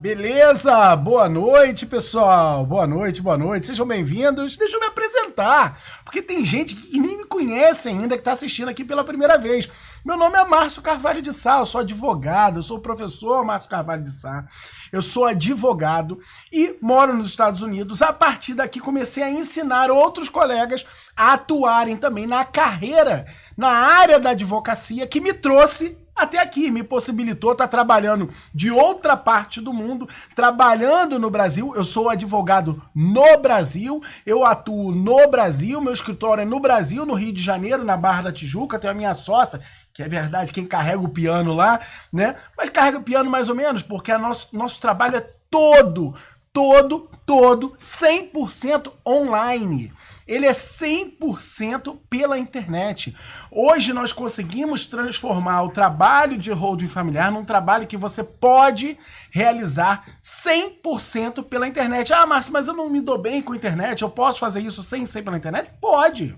Beleza? Boa noite, pessoal. Boa noite, boa noite. Sejam bem-vindos. Deixa eu me apresentar, porque tem gente que nem me conhece ainda, que está assistindo aqui pela primeira vez. Meu nome é Márcio Carvalho de Sá, eu sou advogado, eu sou o professor Márcio Carvalho de Sá. Eu sou advogado e moro nos Estados Unidos. A partir daqui comecei a ensinar outros colegas a atuarem também na carreira, na área da advocacia, que me trouxe até aqui, me possibilitou estar trabalhando de outra parte do mundo, trabalhando no Brasil. Eu sou advogado no Brasil, eu atuo no Brasil, meu escritório é no Brasil, no Rio de Janeiro, na Barra da Tijuca. Tenho a minha sócia, que é verdade, quem carrega o piano lá, né? Mas carrega o piano mais ou menos, porque nosso trabalho é todo 100% online. Ele é 100% pela internet. Hoje nós conseguimos transformar o trabalho de holding familiar num trabalho que você pode realizar 100% pela internet. Ah, Márcio, mas eu não me dou bem com a internet, eu posso fazer isso sem ser pela internet? Pode.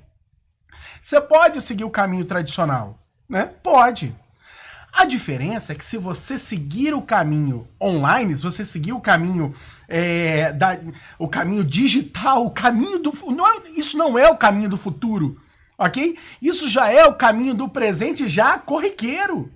Você pode seguir o caminho tradicional, né? Pode. A diferença é que se você seguir o caminho online, se você seguir o caminho o caminho digital, o caminho do... isso não é o caminho do futuro, ok? Isso já é o caminho do presente já corriqueiro.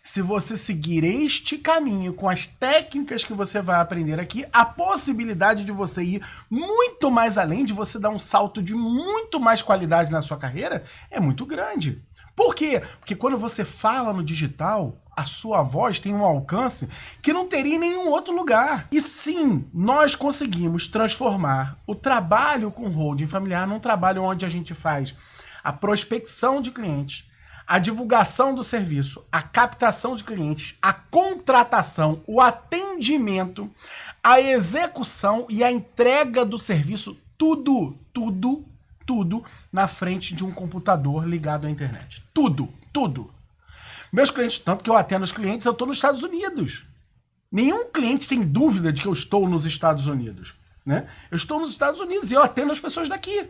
Se você seguir este caminho com as técnicas que você vai aprender aqui, a possibilidade de você ir muito mais além, de você dar um salto de muito mais qualidade na sua carreira, é muito grande. Por quê? Porque quando você fala no digital, a sua voz tem um alcance que não teria em nenhum outro lugar. E sim, nós conseguimos transformar o trabalho com holding familiar num trabalho onde a gente faz a prospecção de clientes, a divulgação do serviço, a captação de clientes, a contratação, o atendimento, a execução e a entrega do serviço, tudo na frente de um computador ligado à internet. Tudo. Meus clientes, tanto que eu atendo os clientes, eu estou nos Estados Unidos. Nenhum cliente tem dúvida de que eu estou nos Estados Unidos, né? Eu estou nos Estados Unidos e eu atendo as pessoas daqui.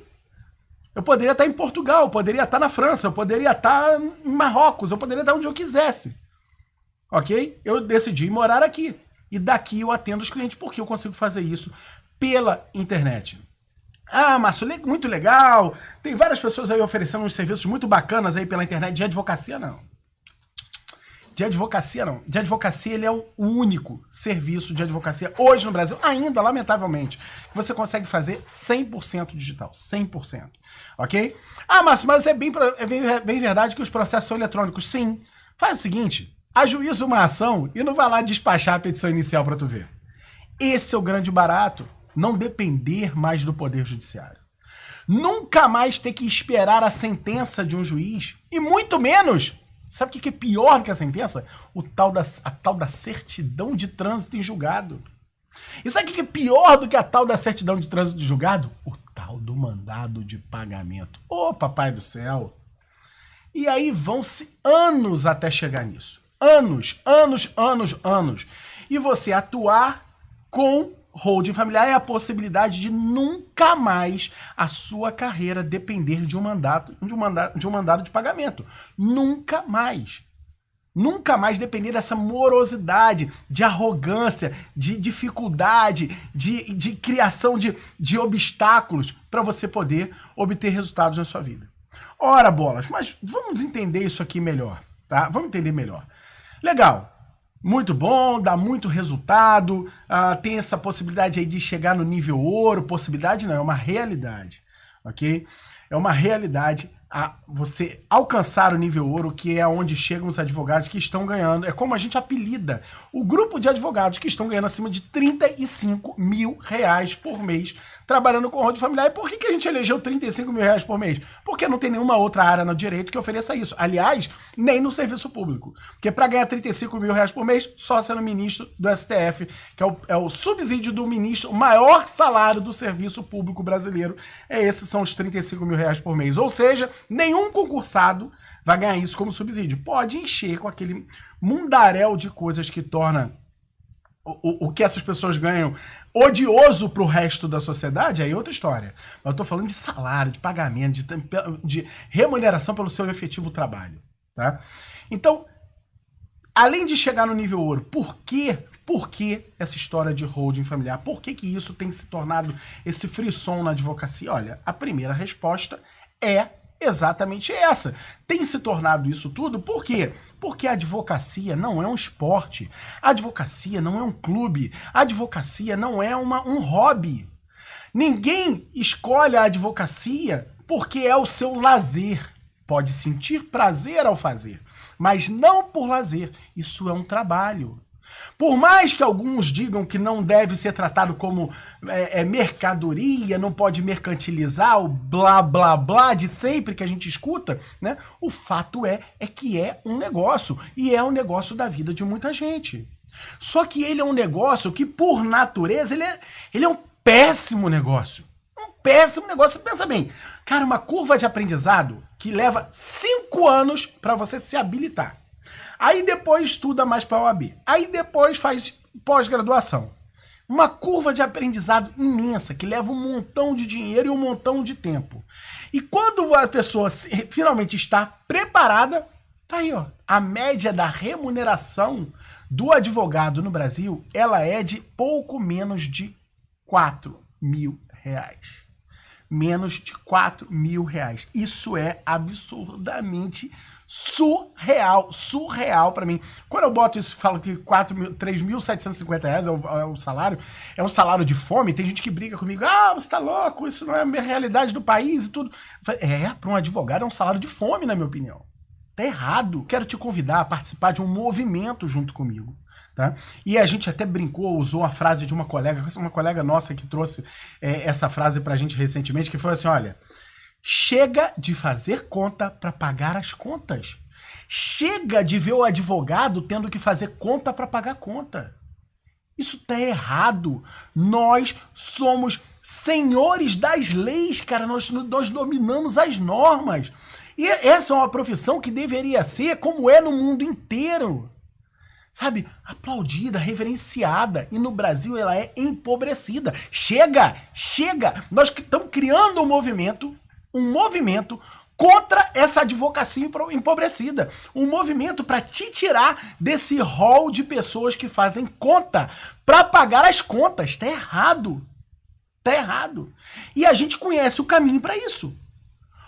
Eu poderia estar em Portugal, eu poderia estar na França, eu poderia estar em Marrocos, eu poderia estar onde eu quisesse. Ok? Eu decidi morar aqui. E daqui eu atendo os clientes porque eu consigo fazer isso pela internet. Ah, Márcio, muito legal. Tem várias pessoas aí oferecendo uns serviços muito bacanas aí pela internet. De advocacia, não. De advocacia, ele é o único serviço de advocacia hoje no Brasil, ainda, lamentavelmente, que você consegue fazer 100% digital. 100%. Ok? Ah, Márcio, mas é bem verdade que os processos são eletrônicos. Sim. Faz o seguinte, ajuiza uma ação e não vai lá despachar a petição inicial para tu ver. Esse é o grande barato. Não depender mais do Poder Judiciário. Nunca mais ter que esperar a sentença de um juiz, e muito menos, sabe o que é pior do que a sentença? A tal da certidão de trânsito em julgado. E sabe o que é pior do que a tal da certidão de trânsito de julgado? O tal do mandado de pagamento. Ô, papai do céu! E aí vão-se anos até chegar nisso. Anos. E você atuar com holding familiar é a possibilidade de nunca mais a sua carreira depender de um mandado de pagamento. Nunca mais. Nunca mais depender dessa morosidade, de arrogância, de dificuldade, de criação de obstáculos para você poder obter resultados na sua vida. Ora, bolas, mas vamos entender isso aqui melhor, tá? Vamos entender melhor. Legal. Muito bom, dá muito resultado, tem essa possibilidade aí de chegar no nível ouro. Possibilidade não, é uma realidade, ok? É uma realidade você alcançar o nível ouro, que é onde chegam os advogados que estão ganhando. É como a gente apelida o grupo de advogados que estão ganhando acima de R$35 mil por mês trabalhando com holding familiar. E por que a gente elegeu R$35 mil por mês? Porque não tem nenhuma outra área no direito que ofereça isso. Aliás, nem no serviço público. Porque para ganhar R$35 mil por mês, só sendo ministro do STF, que é o subsídio do ministro, o maior salário do serviço público brasileiro, esses são os R$35 mil por mês. Ou seja, nenhum concursado vai ganhar isso como subsídio. Pode encher com aquele mundaréu de coisas que torna o que essas pessoas ganham odioso pro resto da sociedade, aí é outra história. Mas eu tô falando de salário, de pagamento, de remuneração pelo seu efetivo trabalho, tá? Então, além de chegar no nível ouro, por quê? Por que essa história de holding familiar? Por que isso tem se tornado esse frisson na advocacia? Olha, a primeira resposta é exatamente essa. Tem se tornado isso tudo por quê? Porque a advocacia não é um esporte, a advocacia não é um clube, a advocacia não é um hobby. Ninguém escolhe a advocacia porque é o seu lazer. Pode sentir prazer ao fazer, mas não por lazer. Isso é um trabalho. Por mais que alguns digam que não deve ser tratado como mercadoria, não pode mercantilizar, o blá blá blá de sempre que a gente escuta, né? O fato é que é um negócio, e é um negócio da vida de muita gente. Só que ele é um negócio que, por natureza, ele é um péssimo negócio. Um péssimo negócio. Pensa bem, cara, uma curva de aprendizado que leva 5 anos para você se habilitar. Aí depois estuda mais para a OAB. Aí depois faz pós-graduação. Uma curva de aprendizado imensa, que leva um montão de dinheiro e um montão de tempo. E quando a pessoa finalmente está preparada, tá aí, ó. A média da remuneração do advogado no Brasil, ela é de pouco menos de R$4.000. Menos de R$4.000. Isso é absurdamente surreal para mim. Quando eu boto isso e falo que R$3.750 é o salário, é um salário de fome, tem gente que briga comigo, você tá louco, isso não é a realidade do país e tudo. Para um advogado é um salário de fome, na minha opinião. Tá errado. Quero te convidar a participar de um movimento junto comigo. Tá? E a gente até brincou, usou a frase de uma colega nossa que trouxe essa frase pra gente recentemente, que foi assim, olha, chega de fazer conta para pagar as contas. Chega de ver o advogado tendo que fazer conta para pagar conta. Isso tá errado. Nós somos senhores das leis, cara. Nós dominamos as normas. E essa é uma profissão que deveria ser como é no mundo inteiro. Sabe? Aplaudida, reverenciada. E no Brasil ela é empobrecida. Chega! Chega! Nós estamos criando um movimento contra essa advocacia empobrecida. Um movimento para te tirar desse rol de pessoas que fazem conta para pagar as contas. Tá errado. Tá errado. E a gente conhece o caminho para isso.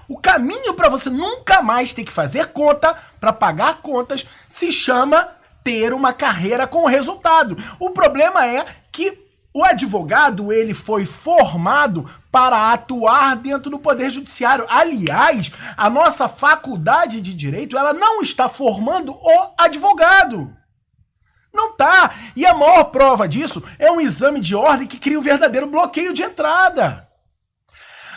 O caminho para você nunca mais ter que fazer conta para pagar contas se chama ter uma carreira com resultado. O problema é que o advogado, ele foi formado para atuar dentro do Poder Judiciário. Aliás, a nossa faculdade de Direito, ela não está formando o advogado. Não tá. E a maior prova disso é um exame de ordem que cria um verdadeiro bloqueio de entrada.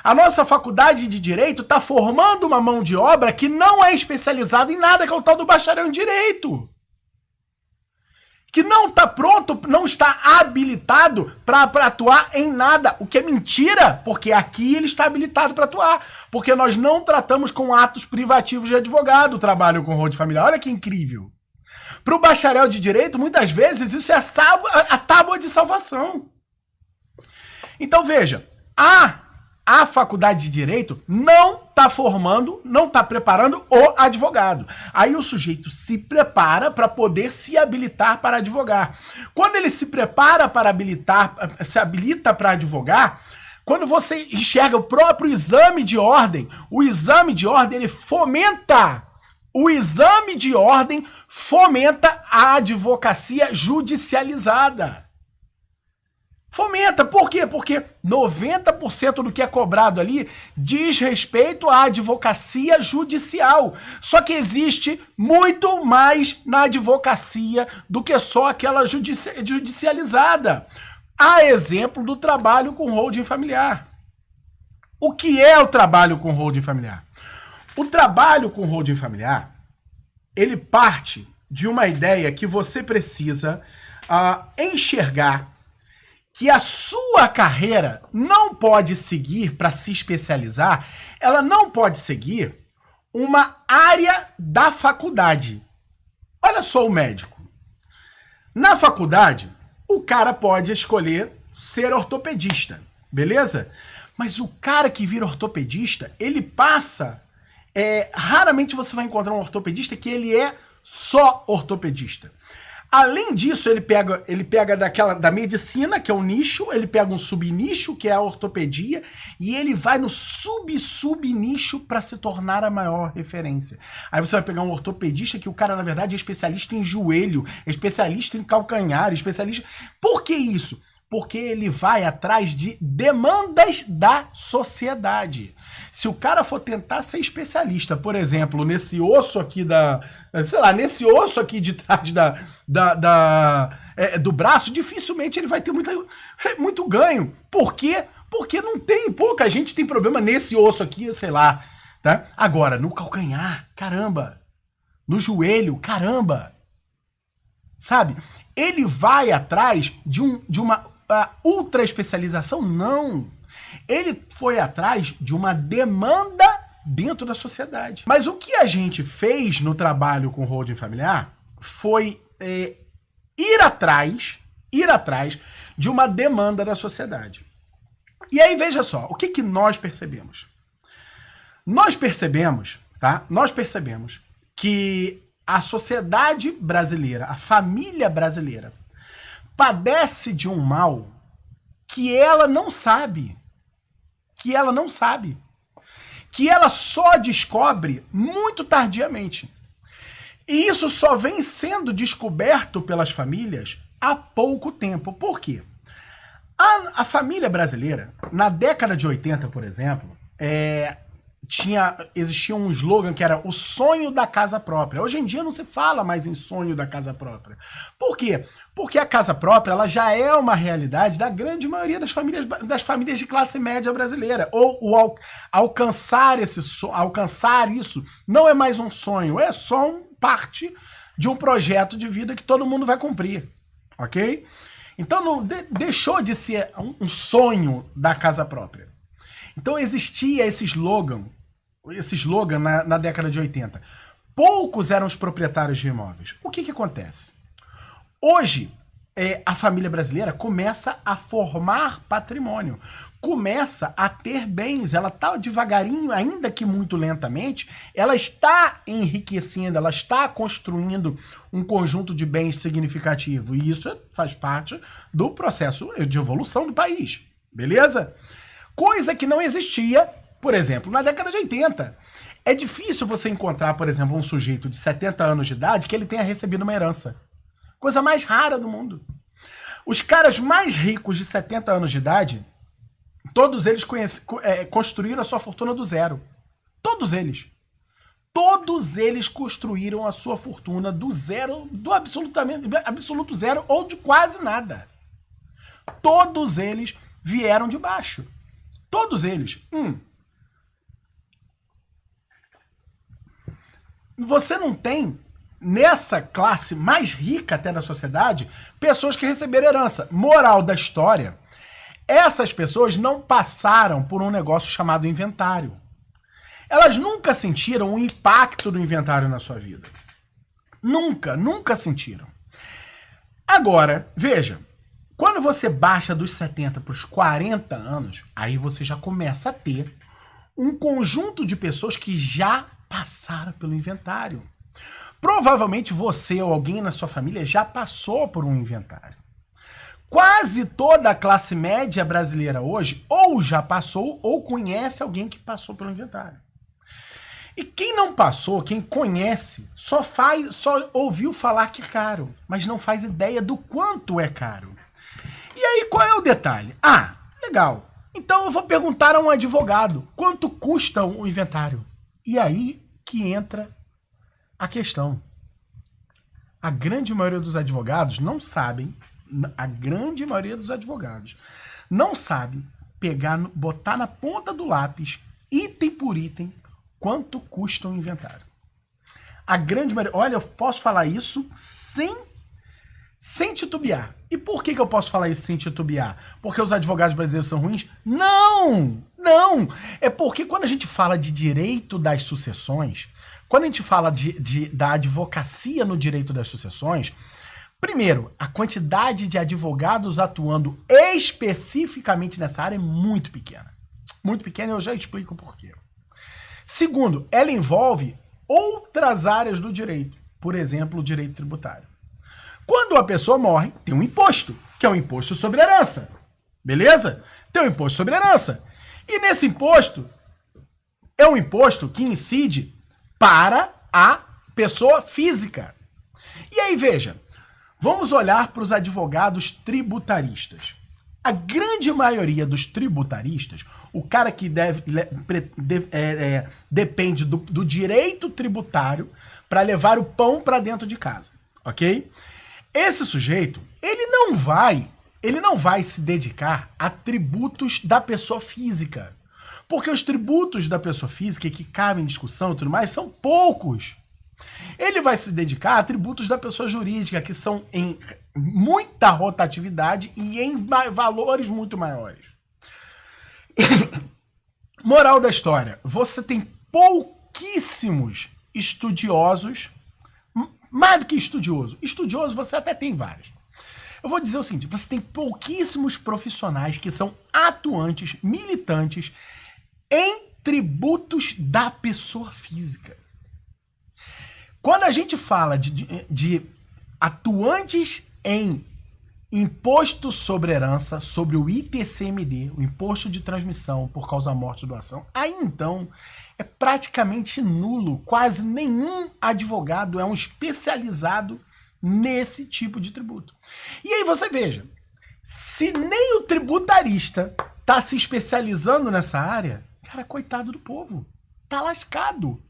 A nossa faculdade de Direito está formando uma mão de obra que não é especializada em nada, que é o tal do bacharel em Direito. Que não está pronto, não está habilitado para atuar em nada. O que é mentira, porque aqui ele está habilitado para atuar. Porque nós não tratamos com atos privativos de advogado o trabalho com holding familiar. Olha que incrível. Para o bacharel de Direito, muitas vezes, isso é a tábua de salvação. Então, veja, a faculdade de Direito não está formando, não está preparando o advogado. Aí o sujeito se prepara para poder se habilitar para advogar. Quando ele se prepara para se habilita para advogar, quando você enxerga o próprio exame de ordem, o exame de ordem ele fomenta. O exame de ordem fomenta a advocacia judicializada. Fomenta. Por quê? Porque 90% do que é cobrado ali diz respeito à advocacia judicial. Só que existe muito mais na advocacia do que só aquela judicializada. A exemplo do trabalho com holding familiar. O que é o trabalho com holding familiar? O trabalho com holding familiar, ele parte de uma ideia que você precisa enxergar que a sua carreira não pode seguir para se especializar, ela não pode seguir uma área da faculdade. Olha só o médico. Na faculdade, o cara pode escolher ser ortopedista, beleza? Mas o cara que vira ortopedista, ele passa... raramente você vai encontrar um ortopedista que ele é só ortopedista. Além disso, ele pega da medicina, que é um nicho, ele pega um subnicho, que é a ortopedia, e ele vai no sub-nicho para se tornar a maior referência. Aí você vai pegar um ortopedista que o cara, na verdade, é especialista em joelho, é especialista em calcanhar, especialista... Por que isso? Porque ele vai atrás de demandas da sociedade. Se o cara for tentar ser especialista, por exemplo, nesse osso aqui nesse osso aqui de trás do braço, dificilmente ele vai ter muito ganho. Por quê? Porque não tem, pouca gente tem problema nesse osso aqui, sei lá, tá? Agora, no calcanhar, caramba. No joelho, caramba. Sabe? Ele vai atrás de uma ultra especialização? Não. Ele foi atrás de uma demanda dentro da sociedade. Mas o que a gente fez no trabalho com holding familiar foi ir atrás de uma demanda da sociedade. E aí, veja só, o que nós percebemos? Nós percebemos que a sociedade brasileira, a família brasileira, padece de um mal que ela não sabe. Que ela só descobre muito tardiamente. E isso só vem sendo descoberto pelas famílias há pouco tempo. Por quê? A família brasileira, na década de 80, por exemplo, existia um slogan que era o sonho da casa própria. Hoje em dia não se fala mais em sonho da casa própria. Por quê? Porque a casa própria ela já é uma realidade da grande maioria das famílias de classe média brasileira. Ou alcançar isso não é mais um sonho, é só parte de um projeto de vida que todo mundo vai cumprir. Ok? Então deixou de ser um sonho da casa própria. Então existia esse slogan na década de 80. Poucos eram os proprietários de imóveis. O que acontece? Hoje, a família brasileira começa a formar patrimônio, começa a ter bens, ela está devagarinho, ainda que muito lentamente, ela está enriquecendo, ela está construindo um conjunto de bens significativo, e isso faz parte do processo de evolução do país, beleza? Coisa que não existia, por exemplo, na década de 80. É difícil você encontrar, por exemplo, um sujeito de 70 anos de idade que ele tenha recebido uma herança. Coisa mais rara do mundo. Os caras mais ricos de 70 anos de idade, todos eles construíram a sua fortuna do zero. Todos eles. Todos eles construíram a sua fortuna do zero, do absoluto zero ou de quase nada. Todos eles vieram de baixo. Todos eles. Você não tem, nessa classe mais rica até da sociedade, pessoas que receberam herança. Moral da história, essas pessoas não passaram por um negócio chamado inventário. Elas nunca sentiram o impacto do inventário na sua vida. Nunca sentiram. Agora, veja, quando você baixa dos 70 para os 40 anos, aí você já começa a ter um conjunto de pessoas que já passaram pelo inventário. Provavelmente você ou alguém na sua família já passou por um inventário. Quase toda a classe média brasileira hoje ou já passou ou conhece alguém que passou pelo inventário. E quem não passou, quem conhece, só ouviu falar que é caro, mas não faz ideia do quanto é caro. E aí, qual é o detalhe? Ah, legal. Então eu vou perguntar a um advogado quanto custa um inventário. E aí que entra a questão. A grande maioria dos advogados não sabem, botar na ponta do lápis, item por item, quanto custa um inventário. A grande maioria... Olha, eu posso falar isso sem titubear. E por que eu posso falar isso sem titubear? Porque os advogados brasileiros são ruins? Não! É porque quando a gente fala de direito das sucessões, quando a gente fala da advocacia no direito das sucessões, primeiro, a quantidade de advogados atuando especificamente nessa área é muito pequena. Muito pequena, eu já explico por quê. Segundo, ela envolve outras áreas do direito, por exemplo, o direito tributário. Quando a pessoa morre, tem um imposto, que é o imposto sobre herança. Beleza? Tem um imposto sobre herança. E nesse imposto, é um imposto que incide para a pessoa física. E aí, veja, vamos olhar para os advogados tributaristas. A grande maioria dos tributaristas, o cara que depende do direito tributário para levar o pão para dentro de casa, ok? Esse sujeito, ele não vai se dedicar a tributos da pessoa física. Porque os tributos da pessoa física que cabem em discussão e tudo mais são poucos. Ele vai se dedicar a tributos da pessoa jurídica, que são em muita rotatividade e em valores muito maiores. Moral da história, você tem pouquíssimos estudiosos, mais do que estudioso. Estudioso você até tem vários. Eu vou dizer o seguinte, você tem pouquíssimos profissionais que são atuantes, militantes em tributos da pessoa física. Quando a gente fala de atuantes em imposto sobre herança, sobre o ITCMD, o imposto de transmissão por causa da morte ou doação, aí então é praticamente nulo. Quase nenhum advogado é um especializado nesse tipo de tributo. E aí você veja, se nem o tributarista está se especializando nessa área, cara, coitado do povo, tá lascado.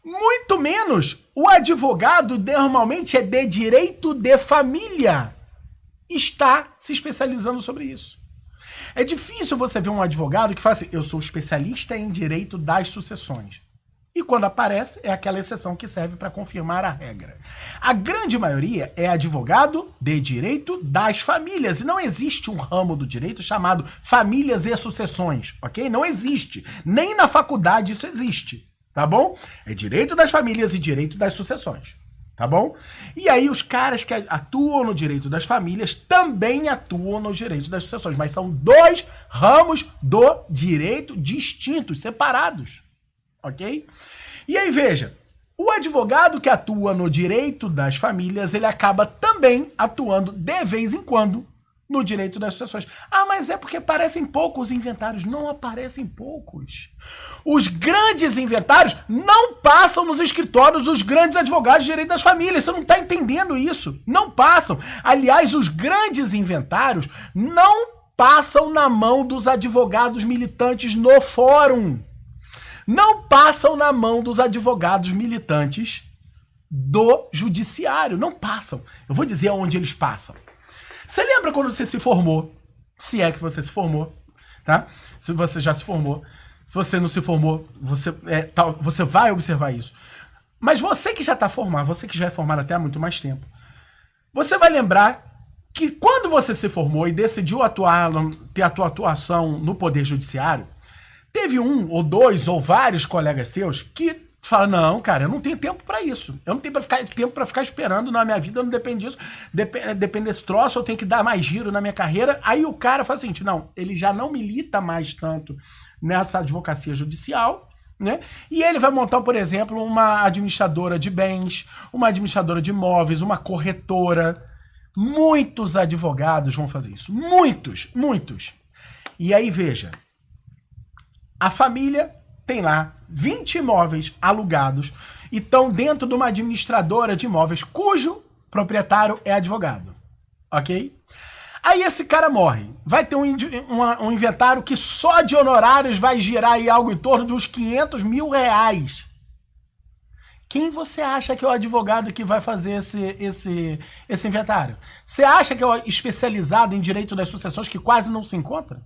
Muito menos o advogado, normalmente é de direito de família, está se especializando sobre isso. É difícil você ver um advogado que fala assim, eu sou especialista em direito das sucessões. E quando aparece, é aquela exceção que serve para confirmar a regra. A grande maioria é advogado de direito das famílias. E não existe um ramo do direito chamado famílias e sucessões, ok? Não existe. Nem na faculdade isso existe, tá bom? É direito das famílias e direito das sucessões, tá bom? E aí os caras que atuam no direito das famílias também atuam no direito das sucessões. Mas são dois ramos do direito distintos, separados. Ok? E aí, veja, o advogado que atua no direito das famílias, ele acaba também atuando de vez em quando no direito das sucessões. Ah, mas é porque aparecem poucos inventários. Não aparecem poucos. Os grandes inventários não passam nos escritórios dos grandes advogados de direito das famílias. Você não está entendendo isso. Não passam. Aliás, os grandes inventários não passam na mão dos advogados militantes no fórum. Não passam na mão dos advogados militantes do judiciário. Não passam. Eu vou dizer aonde eles passam. Você lembra quando você se formou? Se é que você se formou, tá? Se você já se formou. Se você não se formou, você vai observar isso. Mas você que já está formado, você que já é formado até há muito mais tempo, você vai lembrar que quando você se formou e decidiu ter a tua atuação no Poder Judiciário, teve um, ou dois, ou vários colegas seus que falam, não, cara, eu não tenho tempo pra isso. Eu não tenho tempo pra ficar esperando na minha vida, eu não dependo disso. Depende desse troço, eu tenho que dar mais giro na minha carreira. Aí o cara fala assim, não, ele já não milita mais tanto nessa advocacia judicial, né? E ele vai montar, por exemplo, uma administradora de bens, uma administradora de imóveis, uma corretora. Muitos advogados vão fazer isso. Muitos, muitos. E aí, veja, a família tem lá 20 imóveis alugados e estão dentro de uma administradora de imóveis cujo proprietário é advogado, ok? Aí esse cara morre. Vai ter um inventário que só de honorários vai girar aí algo em torno de uns 500 mil reais. Quem você acha que é o advogado que vai fazer esse inventário? Você acha que é o especializado em direito das sucessões que quase não se encontra?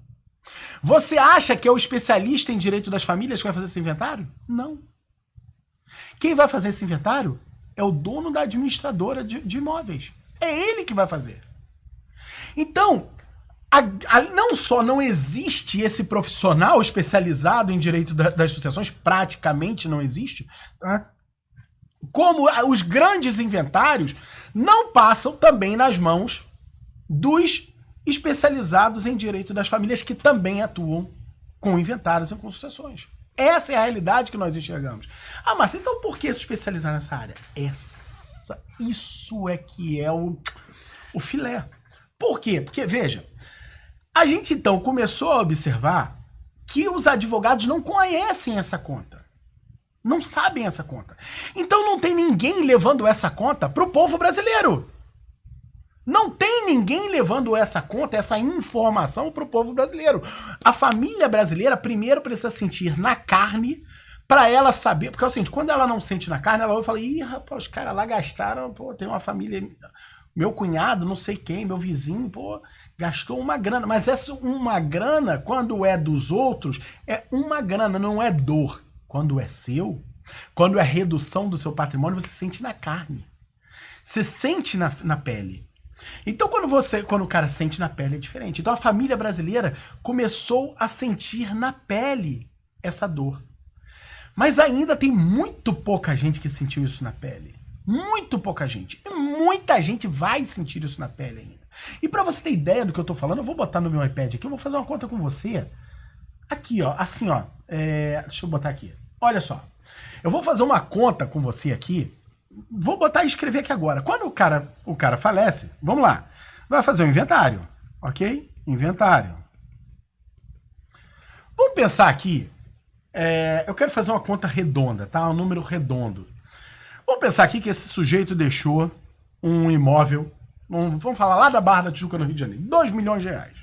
Você acha que é o especialista em direito das famílias que vai fazer esse inventário? Não. Quem vai fazer esse inventário é o dono da administradora de imóveis. É ele que vai fazer. Então, não só não existe esse profissional especializado em direito das sucessões, praticamente não existe, tá? Como os grandes inventários não passam também nas mãos dos especializados em direito das famílias que também atuam com inventários e com sucessões. Essa é a realidade que nós enxergamos. Ah, mas então por que se especializar nessa área? É Nossa, isso é que é o filé. Por quê? Porque, veja, a gente então começou a observar que os advogados não conhecem essa conta. Não sabem essa conta. Então não tem ninguém levando essa conta para o povo brasileiro. Não tem ninguém levando essa conta, essa informação para o povo brasileiro. A família brasileira primeiro precisa sentir na carne para ela saber, porque é o seguinte, quando ela não sente na carne, ela vai falar, ih, rapaz, os caras lá gastaram, pô, tem uma família, meu cunhado, não sei quem, meu vizinho, pô, gastou uma grana. Mas essa uma grana, quando é dos outros, é uma grana, não é dor. Quando é seu, quando é redução do seu patrimônio, você sente na carne. Você sente na pele. Então, quando o cara sente na pele, é diferente. Então, a família brasileira começou a sentir na pele essa dor. Mas ainda tem muito pouca gente que sentiu isso na pele. Muito pouca gente. E muita gente vai sentir isso na pele ainda. E para você ter ideia do que eu tô falando, eu vou botar no meu iPad aqui, eu vou fazer uma conta com você. Aqui, ó, assim, ó. Deixa eu botar aqui. Olha só. Eu vou fazer uma conta com você aqui. Vou botar e escrever aqui agora. Quando o cara falece, vamos lá. Vai fazer um inventário, ok? Inventário. Vamos pensar aqui. Eu quero fazer uma conta redonda, tá? Um número redondo. Vamos pensar aqui que esse sujeito deixou um imóvel, vamos falar lá da Barra da Tijuca, no Rio de Janeiro, 2 milhões de reais.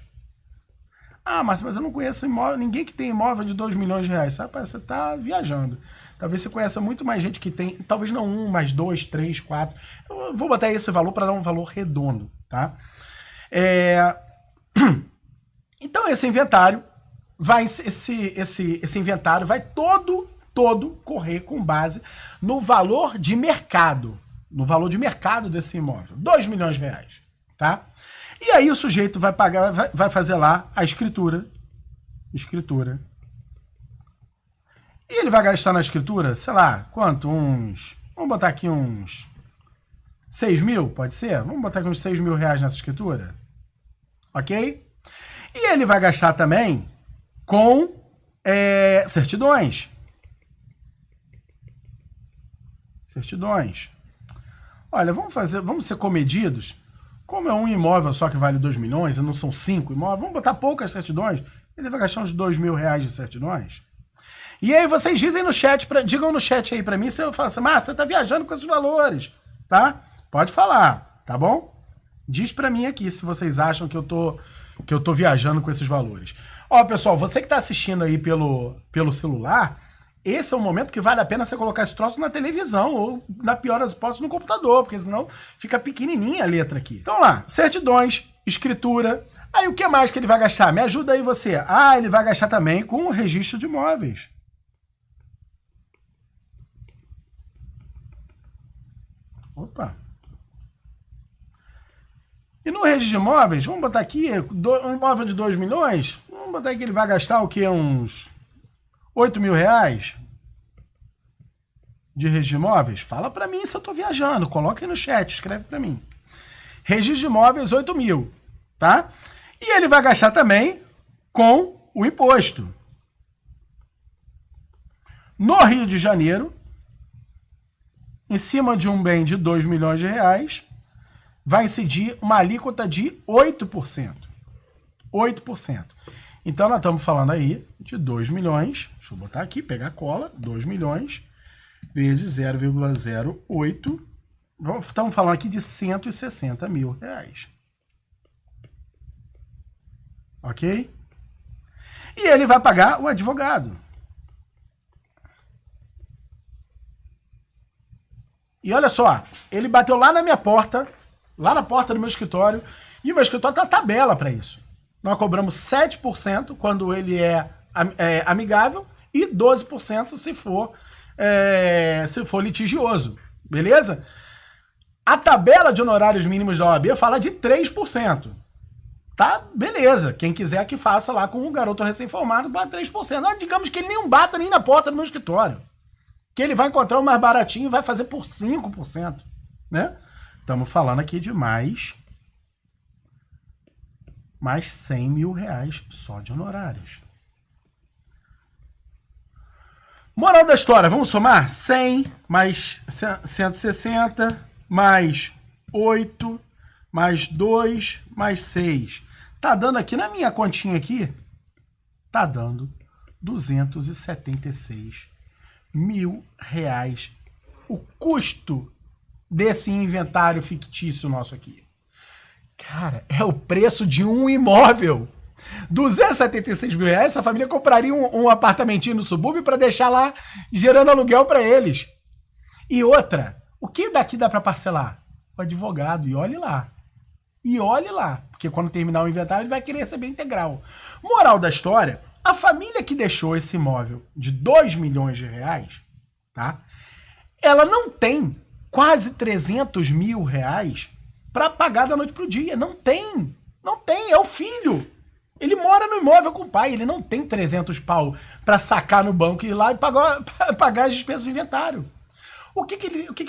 Ah, mas eu não conheço imóvel, ninguém que tem imóvel de 2 milhões de reais. Rapaz, você tá viajando. Talvez você conheça muito mais gente que tem, talvez não um, mas 2, 3, 4. Eu vou botar esse valor para dar um valor redondo, tá? Então esse inventário esse inventário vai todo correr com base no valor de mercado. No valor de mercado desse imóvel. 2 milhões de reais, tá? E aí o sujeito vai pagar, vai fazer lá a escritura. Escritura. E ele vai gastar na escritura, sei lá, quanto? Vamos botar aqui uns 6 mil, pode ser? Vamos botar aqui uns 6 mil reais nessa escritura. Ok? E ele vai gastar também com certidões. Certidões. Olha, vamos ser comedidos. Como é um imóvel só que vale 2 milhões, e não são 5 imóveis, vamos botar poucas certidões. Ele vai gastar uns 2 mil reais de certidões. E aí vocês digam no chat aí pra mim, se eu falo assim, você tá viajando com esses valores, tá? Pode falar, tá bom? Diz pra mim aqui se vocês acham que eu tô viajando com esses valores. Ó, pessoal, você que tá assistindo aí pelo celular, esse é o momento que vale a pena você colocar esse troço na televisão ou, na pior das hipóteses, no computador, porque senão fica pequenininha a letra aqui. Então lá, certidões, escritura. Aí o que mais que ele vai gastar? Me ajuda aí você. Ele vai gastar também com o registro de imóveis. Opa. E no registro de imóveis, vamos botar aqui, um imóvel de 2 milhões, vamos botar aqui que ele vai gastar o quê? Uns 8 mil reais de registro de imóveis? Fala pra mim se eu tô viajando, coloca aí no chat, escreve pra mim. Registro de imóveis, 8 mil, tá? E ele vai gastar também com o imposto. No Rio de Janeiro, em cima de um bem de 2 milhões de reais, vai incidir uma alíquota de 8%. 8%. Então, nós estamos falando aí de 2 milhões, deixa eu botar aqui, pegar a cola, 2 milhões vezes 0,08, estamos falando aqui de 160 mil reais. Ok? E ele vai pagar o advogado. E olha só, ele bateu lá na minha porta, lá na porta do meu escritório, e o meu escritório tem uma tabela para isso. Nós cobramos 7% quando ele é amigável e 12% se for litigioso. Beleza? A tabela de honorários mínimos da OAB fala de 3%. Tá? Beleza. Quem quiser que faça lá com um garoto recém-formado, bata 3%. Mas digamos que ele nem bata nem na porta do meu escritório. Que ele vai encontrar o mais baratinho e vai fazer por 5%. Né? Estamos falando aqui de mais 100 mil reais só de honorários. Moral da história, vamos somar? 100 mais 160 mais 8, mais 2, mais 6. Tá dando aqui, na minha continha aqui, tá dando R$ 276.000 o custo desse inventário fictício nosso aqui. Cara, é o preço de um imóvel. R$ 276.000, essa família compraria um apartamentinho no subúrbio para deixar lá gerando aluguel para eles. E outra, o que daqui dá para parcelar? O advogado, e olhe lá. E olhe lá, porque quando terminar o inventário ele vai querer receber integral. Moral da história, a família que deixou esse imóvel de R$ 2 milhões, tá? Ela não tem quase R$ 300 mil para pagar da noite pro dia. Não tem, é o filho. Ele mora no imóvel com o pai, ele não tem 300 pau para sacar no banco e ir lá e pagar as despesas do inventário. O que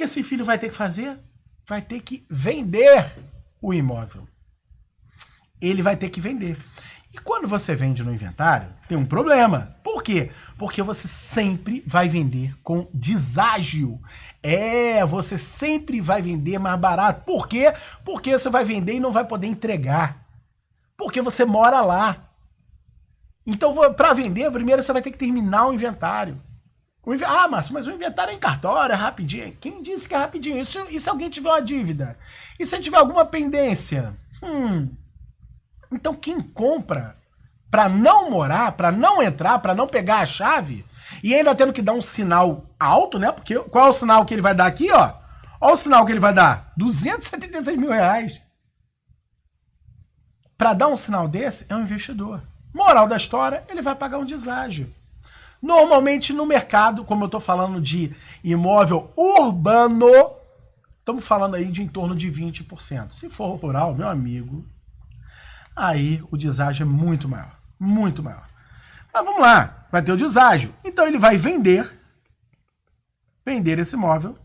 esse filho vai ter que fazer? Vai ter que vender o imóvel. Ele vai ter que vender. E quando você vende no inventário, tem um problema. Por quê? Porque você sempre vai vender com deságio. Você sempre vai vender mais barato. Por quê? Porque você vai vender e não vai poder entregar. Porque você mora lá. Então, para vender, primeiro você vai ter que terminar o inventário. Márcio, mas o inventário é em cartório, é rapidinho. Quem disse que é rapidinho? E se alguém tiver uma dívida? E se tiver alguma pendência? Então, quem compra para não morar, para não entrar, para não pegar a chave, e ainda tendo que dar um sinal alto, né? Porque qual é o sinal que ele vai dar aqui, ó? Olha o sinal que ele vai dar. R$ 276.000. Para dar um sinal desse, é um investidor. Moral da história, ele vai pagar um deságio. Normalmente no mercado, como eu estou falando de imóvel urbano, estamos falando aí de em torno de 20%. Se for rural, meu amigo, aí o deságio é muito maior. Muito maior. Mas vamos lá, vai ter o deságio. Então ele vai vender esse imóvel.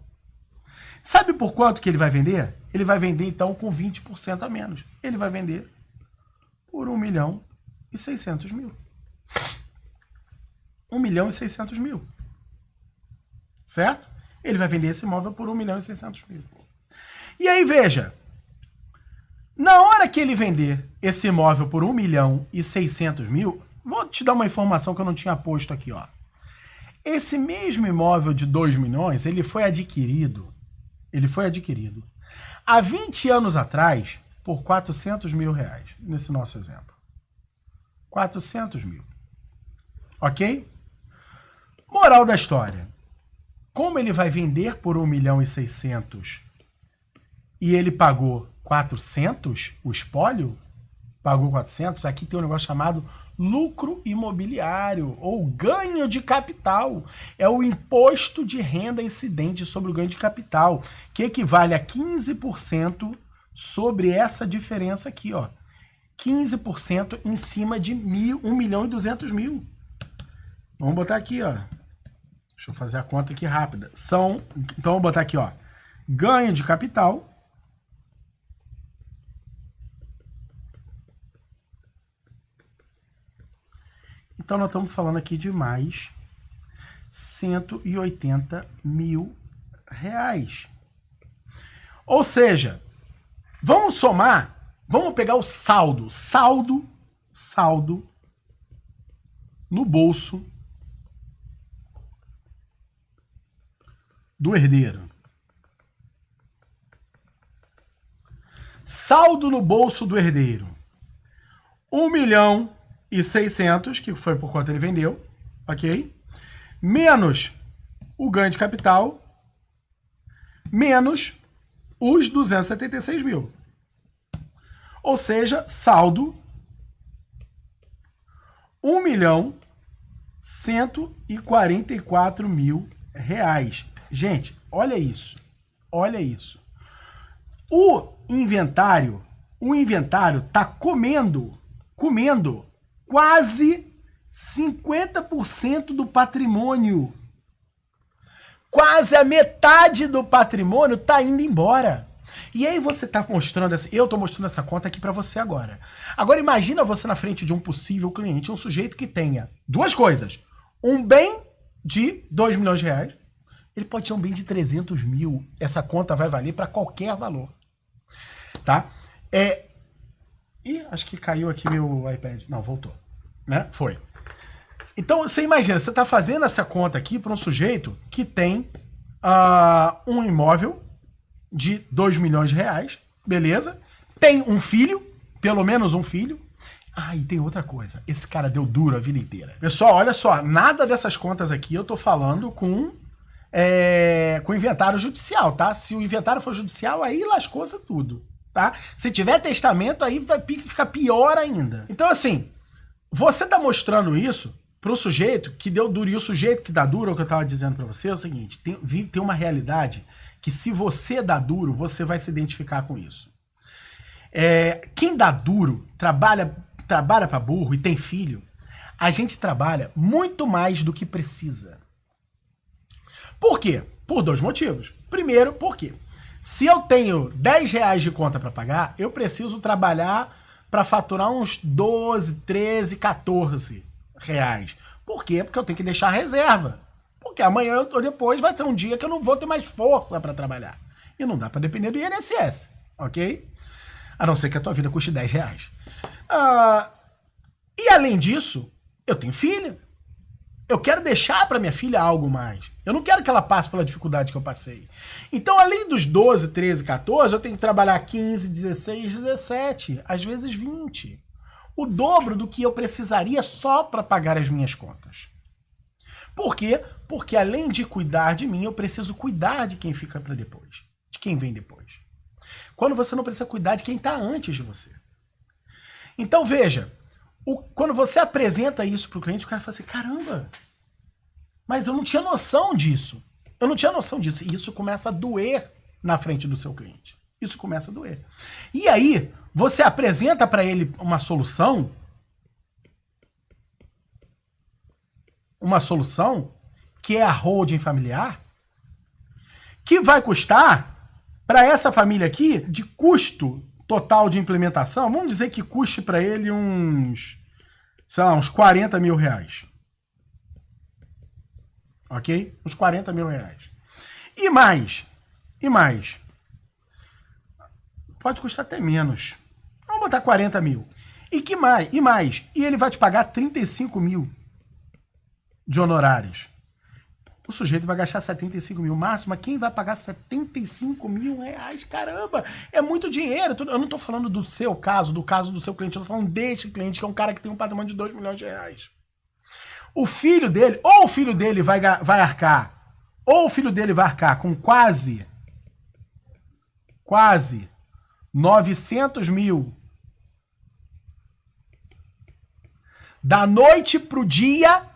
Sabe por quanto que ele vai vender? Ele vai vender então com 20% a menos. Ele vai vender por R$ 1.600.000. R$ 1.600.000. Certo? Ele vai vender esse imóvel por R$ 1.600.000. E aí, veja. Na hora que ele vender esse imóvel por R$ 1.600.000, vou te dar uma informação que eu não tinha posto aqui, ó. Esse mesmo imóvel de 2 milhões, ele foi adquirido há 20 anos atrás por R$ 400.000, nesse nosso exemplo. 400 mil. Ok? Moral da história. Como ele vai vender por R$ 1.600.000 e ele pagou 400, o espólio, pagou 400, aqui tem um negócio chamado lucro imobiliário ou ganho de capital. É o imposto de renda incidente sobre o ganho de capital, que equivale a 15% sobre essa diferença aqui, ó. 15% em cima de R$ 1.200.000. Vamos botar aqui, ó. Deixa eu fazer a conta aqui rápida. Então, vamos botar aqui, ó. Ganho de capital. Então, nós estamos falando aqui de mais R$ 180.000. Ou seja, vamos somar, vamos pegar o saldo no bolso do herdeiro. Saldo no bolso do herdeiro. 1.600.000, que foi por quanto ele vendeu, ok? Menos o ganho de capital, menos os 276 mil. Ou seja, saldo R$ 1.144.000. Gente, olha isso. Olha isso. O inventário tá comendo quase 50% do patrimônio. Quase a metade do patrimônio tá indo embora. E aí você tá mostrando eu tô mostrando essa conta aqui para você agora. Agora imagina você na frente de um possível cliente, um sujeito que tenha duas coisas: um bem de R$ 2 milhões Ele pode ter um bem de 300 mil. Essa conta vai valer para qualquer valor. Tá? Ih, acho que caiu aqui meu iPad. Não, voltou. Né? Foi. Então, você imagina, você está fazendo essa conta aqui para um sujeito que tem um imóvel de 2 milhões de reais, beleza? Tem um filho, pelo menos um filho. E tem outra coisa. Esse cara deu duro a vida inteira. Pessoal, olha só, nada dessas contas aqui eu tô falando com inventário judicial, tá? Se o inventário for judicial, aí lascou-se tudo, tá? Se tiver testamento, aí vai ficar pior ainda. Então, assim, você tá mostrando isso pro sujeito que deu duro. E o sujeito que dá duro, é o que eu tava dizendo pra você, é o seguinte, tem uma realidade que se você dá duro, você vai se identificar com isso. Quem dá duro, trabalha para burro e tem filho, a gente trabalha muito mais do que precisa. Por quê? Por 2 motivos. Primeiro, porque se eu tenho 10 reais de conta para pagar, eu preciso trabalhar para faturar uns 12, 13, 14 reais. Por quê? Porque eu tenho que deixar reserva. Porque amanhã ou depois vai ter um dia que eu não vou ter mais força para trabalhar. E não dá para depender do INSS, ok? A não ser que a tua vida custe 10 reais. E além disso, eu tenho filha. Eu quero deixar para minha filha algo mais. Eu não quero que ela passe pela dificuldade que eu passei. Então, além dos 12, 13, 14, eu tenho que trabalhar 15, 16, 17, às vezes 20. O dobro do que eu precisaria só para pagar as minhas contas. Por quê? Porque além de cuidar de mim, eu preciso cuidar de quem fica para depois. De quem vem depois. Quando você não precisa cuidar de quem está antes de você. Então, veja, quando você apresenta isso para o cliente, o cara fala assim, caramba, mas eu não tinha noção disso. Eu não tinha noção disso. E isso começa a doer na frente do seu cliente. Isso começa a doer. E aí, você apresenta para ele uma solução que é a holding familiar, que vai custar para essa família aqui, de custo total de implementação, vamos dizer que custe para ele uns 40 mil reais. Ok? Uns 40 mil reais. E mais. Pode custar até menos. Vamos botar 40 mil. E mais. E ele vai te pagar 35 mil de honorários. O sujeito vai gastar 75 mil máximo, mas quem vai pagar 75 mil reais? Caramba, é muito dinheiro. Eu não estou falando do seu caso, do caso do seu cliente, eu estou falando deste cliente, que é um cara que tem um patrimônio de 2 milhões de reais. O filho dele, ou o filho dele vai arcar com quase 900 mil da noite pro dia,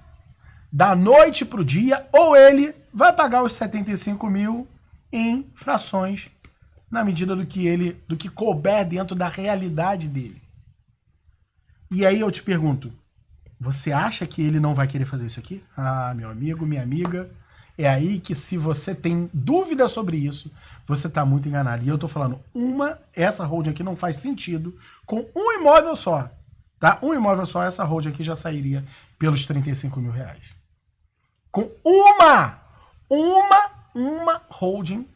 ou ele vai pagar os 75 mil em frações, na medida do que couber dentro da realidade dele. E aí eu te pergunto, você acha que ele não vai querer fazer isso aqui? Meu amigo, minha amiga, é aí que, se você tem dúvida sobre isso, você está muito enganado. E eu estou falando, essa holding aqui não faz sentido com um imóvel só. Tá? Um imóvel só, essa holding aqui já sairia pelos 35 mil reais. Com uma holding,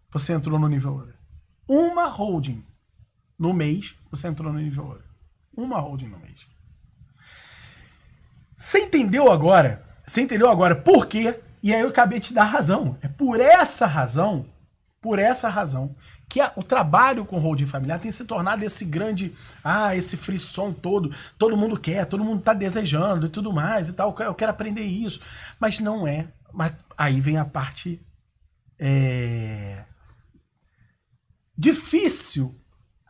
você entrou no nível ouro. Uma holding no mês, você entrou no nível ouro. Uma holding no mês. Você entendeu agora por quê? E aí eu acabei de te dar razão. É por essa razão que o trabalho com holding familiar tem se tornado esse grande, esse frisson todo mundo quer, todo mundo está desejando e tudo mais e tal, eu quero aprender isso. Mas não é. Mas aí vem a parte difícil.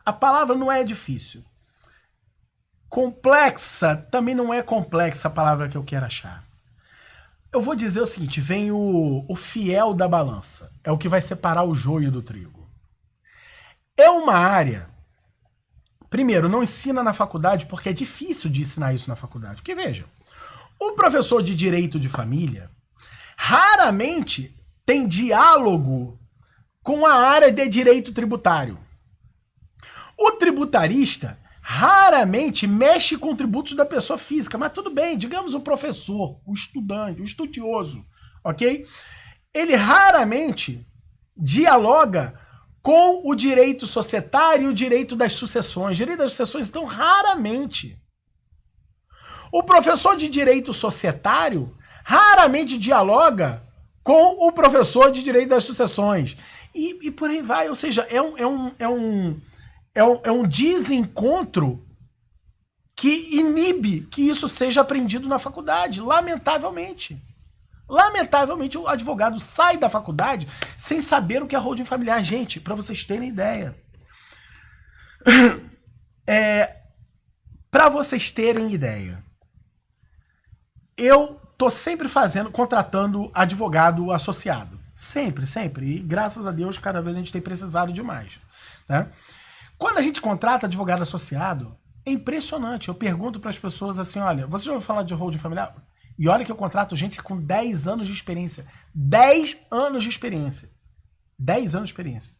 A palavra não é difícil. Complexa também não é complexa a palavra que eu quero achar. Eu vou dizer o seguinte, vem o fiel da balança. É o que vai separar o joio do trigo. É uma área... Primeiro, não ensina na faculdade, porque é difícil de ensinar isso na faculdade. Porque, veja, o professor de direito de família raramente tem diálogo com a área de direito tributário. O tributarista raramente mexe com tributos da pessoa física, mas tudo bem, digamos o professor, o estudante, o estudioso, ok? Ele raramente dialoga com o direito societário e o direito das sucessões. Direito das sucessões, então, raramente. O professor de direito societário raramente dialoga com o professor de direito das sucessões. E por aí vai, ou seja, é um desencontro que inibe que isso seja aprendido na faculdade, lamentavelmente. Lamentavelmente, o advogado sai da faculdade sem saber o que é holding familiar. Gente, para vocês terem ideia. Para vocês terem ideia, eu tô sempre contratando advogado associado. Sempre, sempre. E graças a Deus, cada vez a gente tem precisado demais. Né? Quando a gente contrata advogado associado, é impressionante. Eu pergunto para as pessoas assim, olha, você já ouviu falar de holding familiar? E olha que eu contrato gente com 10 anos de experiência. 10 anos de experiência. 10 anos de experiência.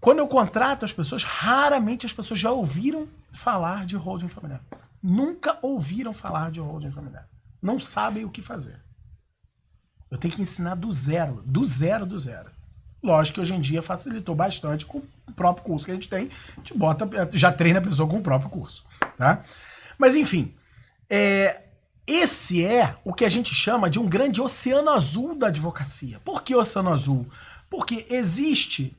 Quando eu contrato as pessoas, raramente as pessoas já ouviram falar de holding familiar. Nunca ouviram falar de holding familiar. Não sabem o que fazer. Eu tenho que ensinar do zero. Do zero, do zero. Lógico que hoje em dia facilitou bastante com o próprio curso que a gente tem. A gente já treina a pessoa com o próprio curso. Tá? Mas enfim, esse é o que a gente chama de um grande oceano azul da advocacia. Por que oceano azul? Porque existe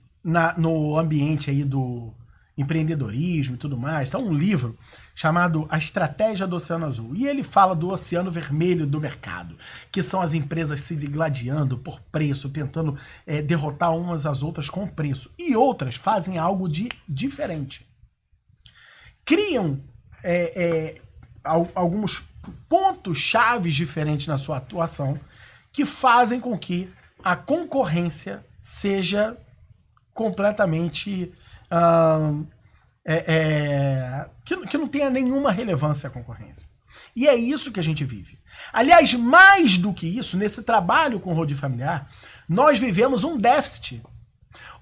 no ambiente aí do empreendedorismo e tudo mais, tá um livro chamado A Estratégia do Oceano Azul. E ele fala do oceano vermelho do mercado, que são as empresas se digladiando por preço, tentando derrotar umas às outras com preço. E outras fazem algo de diferente. Criam alguns pontos chaves diferentes na sua atuação que fazem com que a concorrência seja completamente que não tenha nenhuma relevância a concorrência. E é isso que a gente vive. Aliás, mais do que isso, nesse trabalho com o holding familiar, nós vivemos um déficit.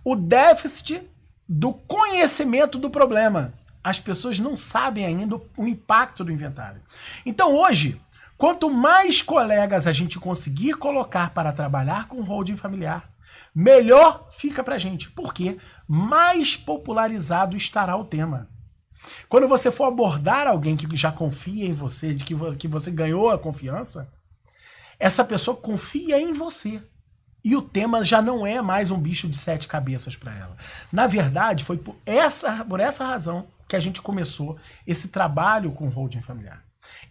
O déficit do conhecimento do problema. As pessoas não sabem ainda o impacto do inventário. Então hoje, quanto mais colegas a gente conseguir colocar para trabalhar com holding familiar, melhor fica pra gente. Por quê? Mais popularizado estará o tema. Quando você for abordar alguém que já confia em você, de que você ganhou a confiança, essa pessoa confia em você. E o tema já não é mais um bicho de 7 cabeças para ela. Na verdade, foi por essa razão que a gente começou esse trabalho com holding familiar.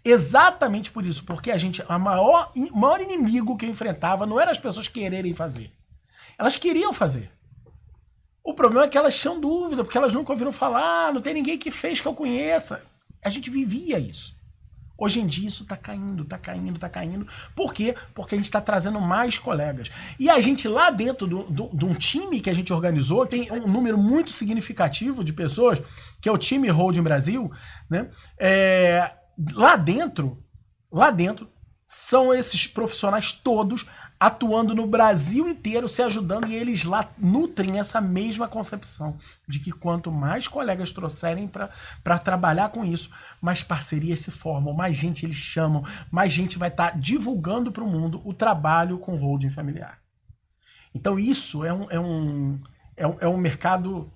Exatamente por isso, porque o maior inimigo que eu enfrentava não era as pessoas quererem fazer. Elas queriam fazer. O problema é que elas tinham dúvida, porque elas nunca ouviram falar, não tem ninguém que fez que eu conheça. A gente vivia isso. Hoje em dia isso tá caindo, tá caindo, tá caindo. Por quê? Porque a gente está trazendo mais colegas. E a gente lá dentro de um time que a gente organizou, tem um número muito significativo de pessoas, que é o time Holding Brasil, né? Lá dentro, são esses profissionais todos atuando no Brasil inteiro, se ajudando, e eles lá nutrem essa mesma concepção de que quanto mais colegas trouxerem para trabalhar com isso, mais parcerias se formam, mais gente eles chamam, mais gente vai estar divulgando para o mundo o trabalho com holding familiar. Então isso é um mercado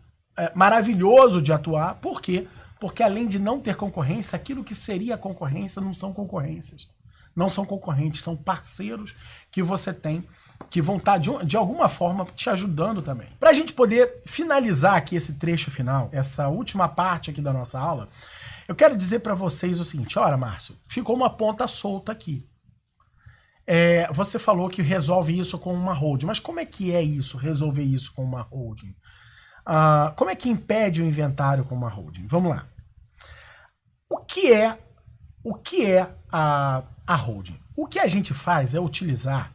maravilhoso de atuar. Por quê? Porque além de não ter concorrência, aquilo que seria concorrência não são concorrências. Não são concorrentes, são parceiros que você tem, que vão estar de alguma forma te ajudando também. Para a gente poder finalizar aqui esse trecho final, essa última parte aqui da nossa aula, eu quero dizer para vocês o seguinte: olha, Márcio, ficou uma ponta solta aqui. Você falou que resolve isso com uma holding, mas como é que é isso, resolver isso com uma holding? Como é que impede o inventário com uma holding? Vamos lá. O que é a holding? O que a gente faz é utilizar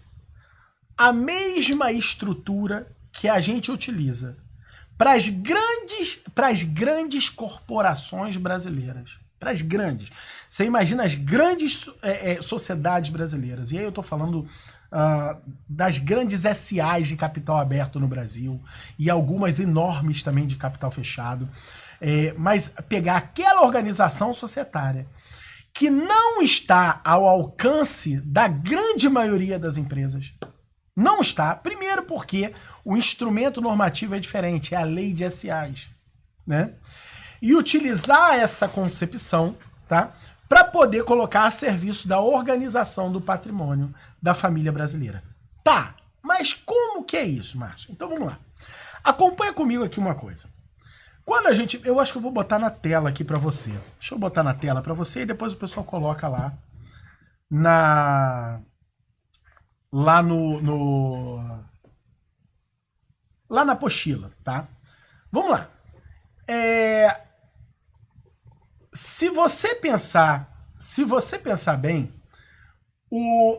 a mesma estrutura que a gente utiliza para as grandes corporações brasileiras. Para as grandes. Você imagina as grandes sociedades brasileiras. E aí eu estou falando das grandes SAs de capital aberto no Brasil e algumas enormes também de capital fechado. Mas pegar aquela organização societária que não está ao alcance da grande maioria das empresas. Não está. Primeiro porque o instrumento normativo é diferente, é a lei de SAs, né? E utilizar essa concepção, tá, para poder colocar a serviço da organização do patrimônio da família brasileira. Tá, mas como que é isso, Márcio? Então vamos lá. Acompanha comigo aqui uma coisa. Quando a gente... Eu acho que eu vou botar na tela aqui para você. Deixa eu botar na tela para você e depois o pessoal coloca lá lá lá na apostila, tá? Vamos lá. Se você pensar bem,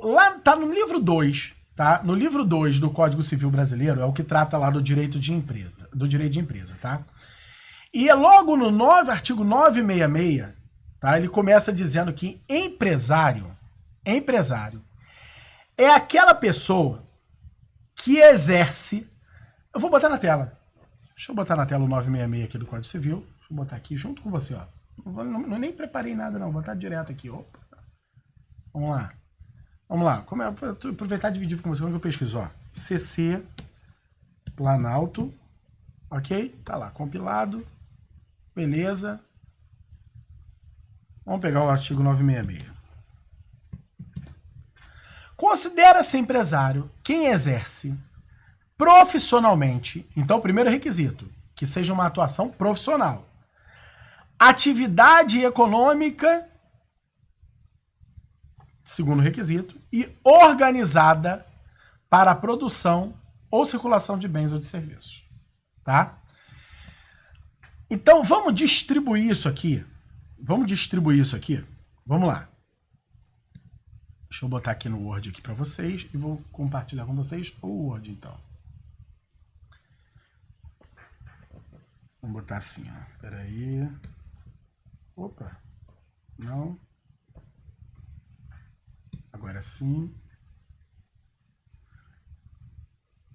lá tá no livro 2, tá? No livro 2 do Código Civil Brasileiro é o que trata lá do direito de empresa, tá? E é logo no artigo 966, tá? Ele começa dizendo que empresário é aquela pessoa que exerce... Eu vou botar na tela. Deixa eu botar na tela o 966 aqui do Código Civil. Deixa eu botar aqui junto com você, ó. Não nem preparei nada, não. Vou botar direto aqui. Opa. Vamos lá. Vamos lá. Aproveitar e dividir com você. Como que eu pesquiso? Ó. CC Planalto. Ok? Tá lá. Compilado. Beleza. Vamos pegar o artigo 966. Considera-se empresário quem exerce profissionalmente. Então, primeiro requisito, que seja uma atuação profissional. Atividade econômica, segundo requisito, e organizada para a produção ou circulação de bens ou de serviços. Tá? Então, vamos distribuir isso aqui. Vamos lá. Deixa eu botar aqui no Word aqui para vocês e vou compartilhar com vocês o Word, então. Vamos botar assim, ó. Espera aí. Opa. Não. Agora sim.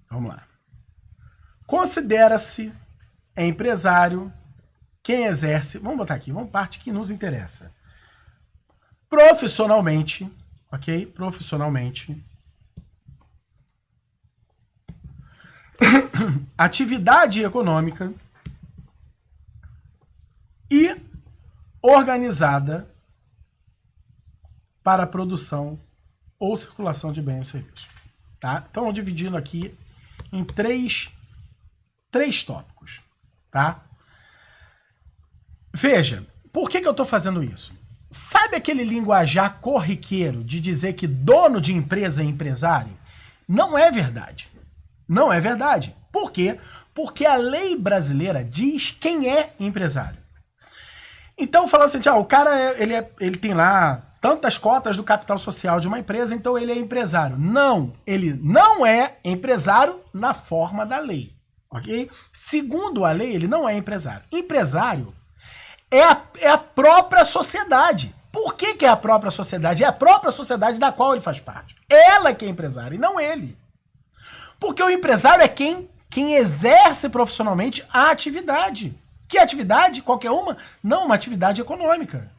Vamos lá. Considera-se empresário quem exerce... Vamos botar aqui, vamos parte que nos interessa. Profissionalmente, ok? Profissionalmente. Atividade econômica e organizada para a produção ou circulação de bens e serviços. Tá? Então, dividindo aqui em três tópicos. Tá? Veja, por que eu estou fazendo isso? Sabe aquele linguajar corriqueiro de dizer que dono de empresa é empresário? Não é verdade. Não é verdade. Por quê? Porque a lei brasileira diz quem é empresário. Então, falando assim, o cara ele tem lá tantas cotas do capital social de uma empresa, então ele é empresário. Não, ele não é empresário na forma da lei. Ok? Segundo a lei, ele não é empresário. Empresário é a própria sociedade. Por que é a própria sociedade? É a própria sociedade da qual ele faz parte. Ela que é empresária e não ele. Porque o empresário é quem exerce profissionalmente a atividade. Que atividade? Qualquer uma? Não, uma atividade econômica.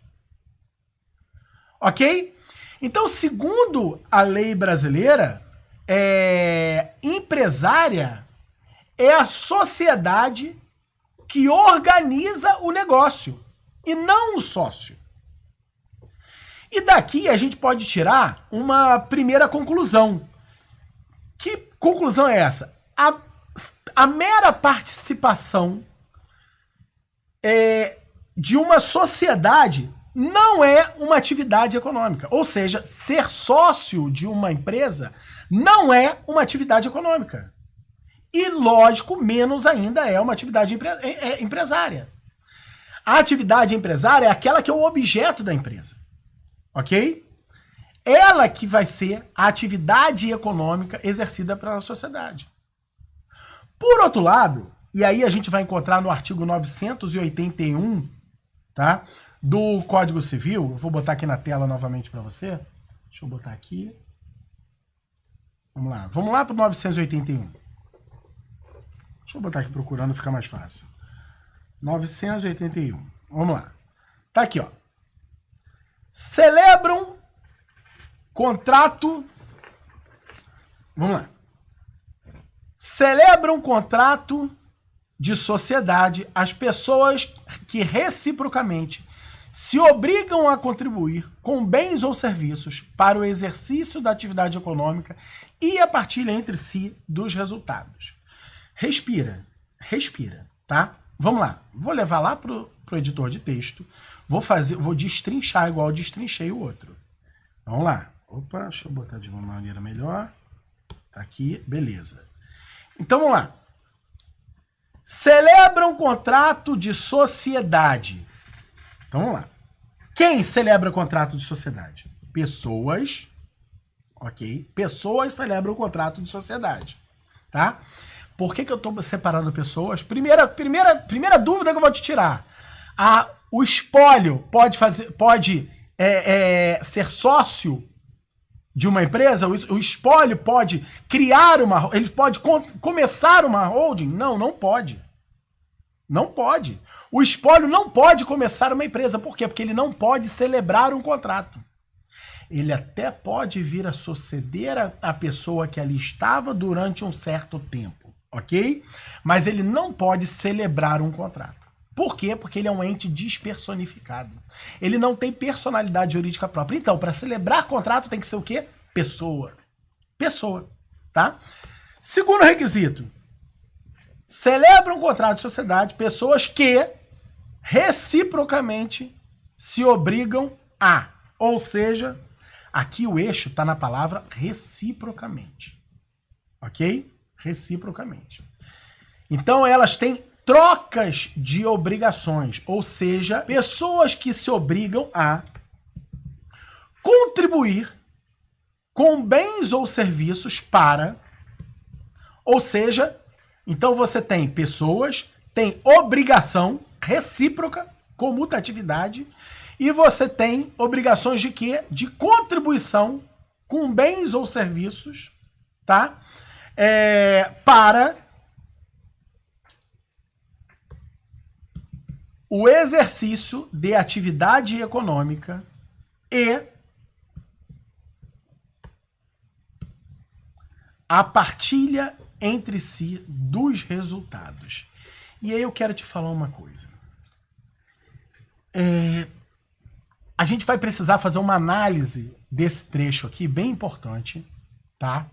Ok? Então, segundo a lei brasileira, empresária é a sociedade que organiza o negócio e não o sócio. E daqui a gente pode tirar uma primeira conclusão. Que conclusão é essa? A mera participação de uma sociedade não é uma atividade econômica. Ou seja, ser sócio de uma empresa não é uma atividade econômica. E, lógico, menos ainda é uma atividade empresária. A atividade empresária é aquela que é o objeto da empresa. Ok? Ela que vai ser a atividade econômica exercida pela sociedade. Por outro lado, e aí a gente vai encontrar no artigo 981, tá, do Código Civil, eu vou botar aqui na tela novamente para você. Deixa eu botar aqui. Vamos lá para o 981. Deixa eu botar aqui procurando, fica mais fácil. 981. Vamos lá. Tá aqui, ó. celebram contrato. Vamos lá. Celebram contrato de sociedade as pessoas que reciprocamente se obrigam a contribuir com bens ou serviços para o exercício da atividade econômica e a partilha entre si dos resultados. Respira, respira, tá? Vamos lá. Vou levar lá pro editor de texto. Vou destrinchar igual eu destrinchei o outro. Vamos lá. Opa, deixa eu botar de uma maneira melhor. Tá aqui, beleza. Então vamos lá. Celebram contrato de sociedade. Então vamos lá. Quem celebra contrato de sociedade? Pessoas. Ok? Pessoas celebram contrato de sociedade. Tá? Por que eu estou separando pessoas? Primeira dúvida que eu vou te tirar. O espólio pode ser sócio de uma empresa? O espólio pode criar ele pode começar uma holding? Não, não pode. Não pode. O espólio não pode começar uma empresa. Por quê? Porque ele não pode celebrar um contrato. Ele até pode vir a suceder a pessoa que ali estava durante um certo tempo, ok? Mas ele não pode celebrar um contrato. Por quê? Porque ele é um ente despersonificado. Ele não tem personalidade jurídica própria. Então, para celebrar contrato tem que ser o quê? Pessoa. Pessoa, tá? Segundo requisito. Celebram um contrato de sociedade pessoas que reciprocamente se obrigam a. Ou seja, aqui o eixo está na palavra reciprocamente. Ok? Reciprocamente. Então elas têm trocas de obrigações, ou seja, pessoas que se obrigam a contribuir com bens ou serviços para, ou seja, então você tem pessoas, tem obrigação recíproca, comutatividade, e você tem obrigações de quê? De contribuição com bens ou serviços, tá? Para o exercício de atividade econômica e a partilha entre si dos resultados. E aí eu quero te falar uma coisa. A gente vai precisar fazer uma análise desse trecho aqui, bem importante, tá?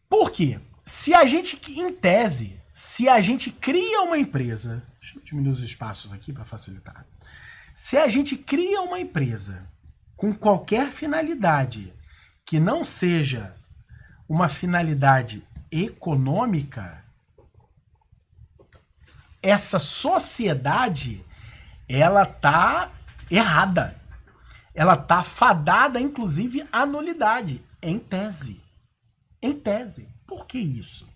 Por quê? Se a gente, em tese, se a gente cria uma empresa, deixa eu diminuir os espaços aqui para facilitar. Se a gente cria uma empresa com qualquer finalidade que não seja uma finalidade econômica, essa sociedade, ela tá errada. Ela tá fadada, inclusive, à nulidade, em tese. Em tese. Por que isso?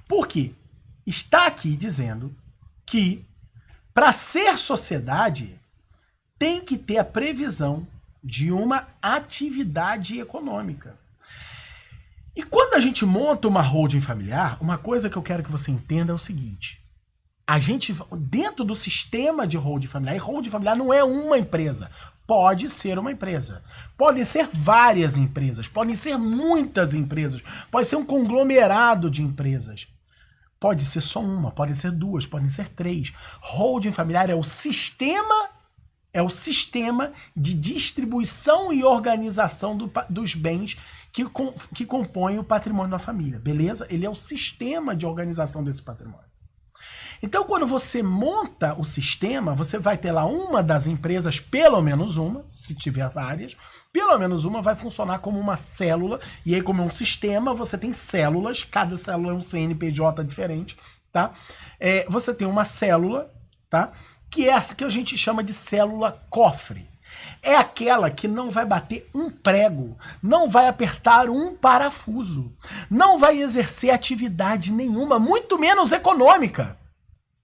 Porque está aqui dizendo que, para ser sociedade, tem que ter a previsão de uma atividade econômica. E quando a gente monta uma holding familiar, uma coisa que eu quero que você entenda é o seguinte. A gente, dentro do sistema de holding familiar, e holding familiar não é uma empresa, pode ser uma empresa. Podem ser várias empresas, podem ser muitas empresas, pode ser um conglomerado de empresas. Pode ser só uma, pode ser duas, podem ser três. Holding familiar é o sistema de distribuição e organização dos bens que compõem o patrimônio da família, beleza? Ele é o sistema de organização desse patrimônio. Então, quando você monta o sistema, você vai ter lá uma das empresas, pelo menos uma, se tiver várias, pelo menos uma vai funcionar como uma célula, e aí como é um sistema, você tem células, cada célula é um CNPJ diferente, tá? Você tem uma célula, tá? Que é essa que a gente chama de célula cofre. É aquela que não vai bater um prego, não vai apertar um parafuso, não vai exercer atividade nenhuma, muito menos econômica.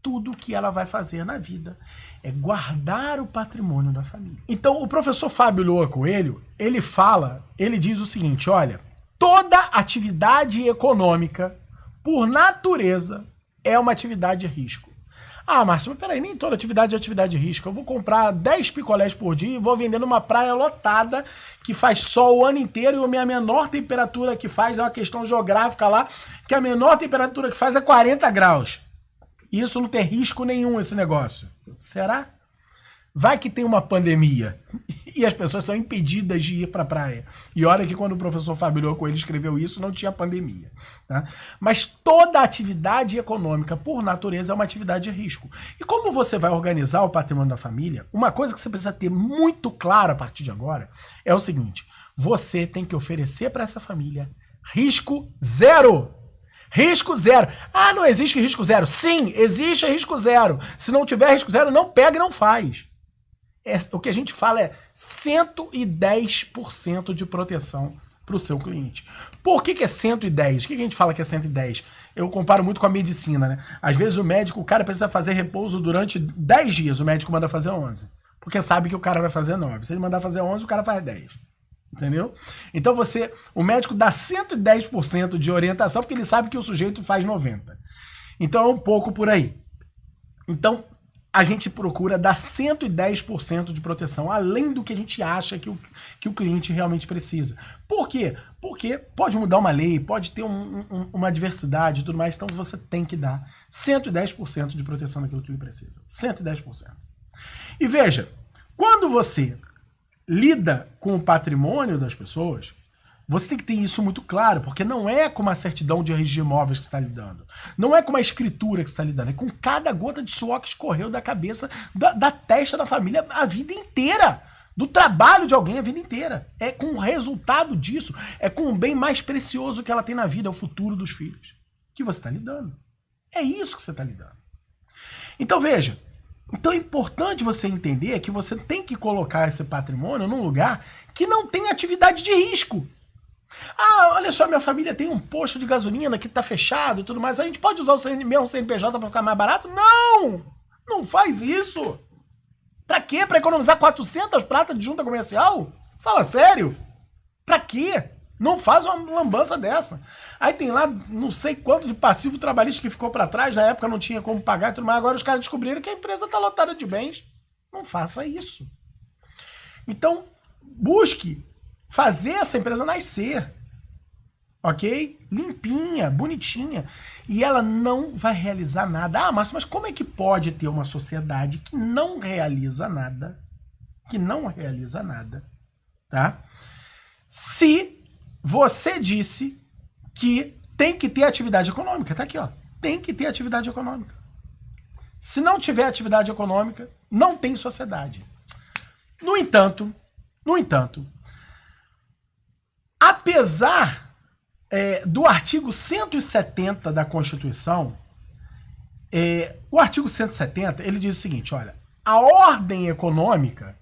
Tudo que ela vai fazer na vida é guardar o patrimônio da família. Então, o professor Fábio Loa Coelho, ele diz o seguinte, olha, toda atividade econômica, por natureza, é uma atividade de risco. Ah, Márcio, mas peraí, nem toda atividade é atividade de risco. Eu vou comprar 10 picolés por dia e vou vender numa praia lotada que faz sol o ano inteiro e a minha menor temperatura que faz é uma questão geográfica lá, que a menor temperatura que faz é 40 graus. E isso não tem risco nenhum, esse negócio. Será? Vai que tem uma pandemia e as pessoas são impedidas de ir para a praia. E olha que quando o professor Fábio Coelho escreveu isso, não tinha pandemia. Tá? Mas toda atividade econômica, por natureza, é uma atividade de risco. E como você vai organizar o patrimônio da família, uma coisa que você precisa ter muito claro a partir de agora é o seguinte: você tem que oferecer para essa família risco zero. Risco zero. Ah, não existe risco zero. Sim, existe risco zero. Se não tiver risco zero, não pega e não faz. O que a gente fala é 110% de proteção para o seu cliente. Por que é 110? O que a gente fala que é 110? Eu comparo muito com a medicina, né? Às vezes o médico, o cara precisa fazer repouso durante 10 dias, o médico manda fazer 11. Porque sabe que o cara vai fazer 9. Se ele mandar fazer 11, o cara faz 10. Entendeu? Então o médico dá 110% de orientação porque ele sabe que o sujeito faz 90%. Então é um pouco por aí. Então a gente procura dar 110% de proteção, além do que a gente acha que o cliente realmente precisa. Por quê? Porque pode mudar uma lei, pode ter uma diversidade e tudo mais, então você tem que dar 110% de proteção naquilo que ele precisa. 110%. E veja, quando você lida com o patrimônio das pessoas, você tem que ter isso muito claro, porque não é com uma certidão de registro de imóveis que você está lidando. Não é com uma escritura que você está lidando. É com cada gota de suor que escorreu da cabeça, da testa da família a vida inteira. Do trabalho de alguém a vida inteira. É com o resultado disso. É com o bem mais precioso que ela tem na vida, é o futuro dos filhos, que você está lidando. É isso que você está lidando. Então veja, então é importante você entender que você tem que colocar esse patrimônio num lugar que não tem atividade de risco. Ah, olha só, minha família tem um posto de gasolina que está fechado e tudo mais. A gente pode usar o mesmo CNPJ para ficar mais barato? Não! Não faz isso! Pra quê? Pra economizar 400 pratas de junta comercial? Fala sério! Pra quê? Não faz uma lambança dessa. Aí tem lá não sei quanto de passivo trabalhista que ficou pra trás, na época não tinha como pagar e tudo mais, agora os caras descobriram que a empresa tá lotada de bens. Não faça isso. Então, busque fazer essa empresa nascer, ok? Limpinha, bonitinha. E ela não vai realizar nada. Ah, Márcio, mas como é que pode ter uma sociedade que não realiza nada, tá? Se você disse que tem que ter atividade econômica, tá aqui, ó. Tem que ter atividade econômica. Se não tiver atividade econômica, não tem sociedade. No entanto, apesar do artigo 170 da Constituição, o artigo 170, ele diz o seguinte, olha, a ordem econômica,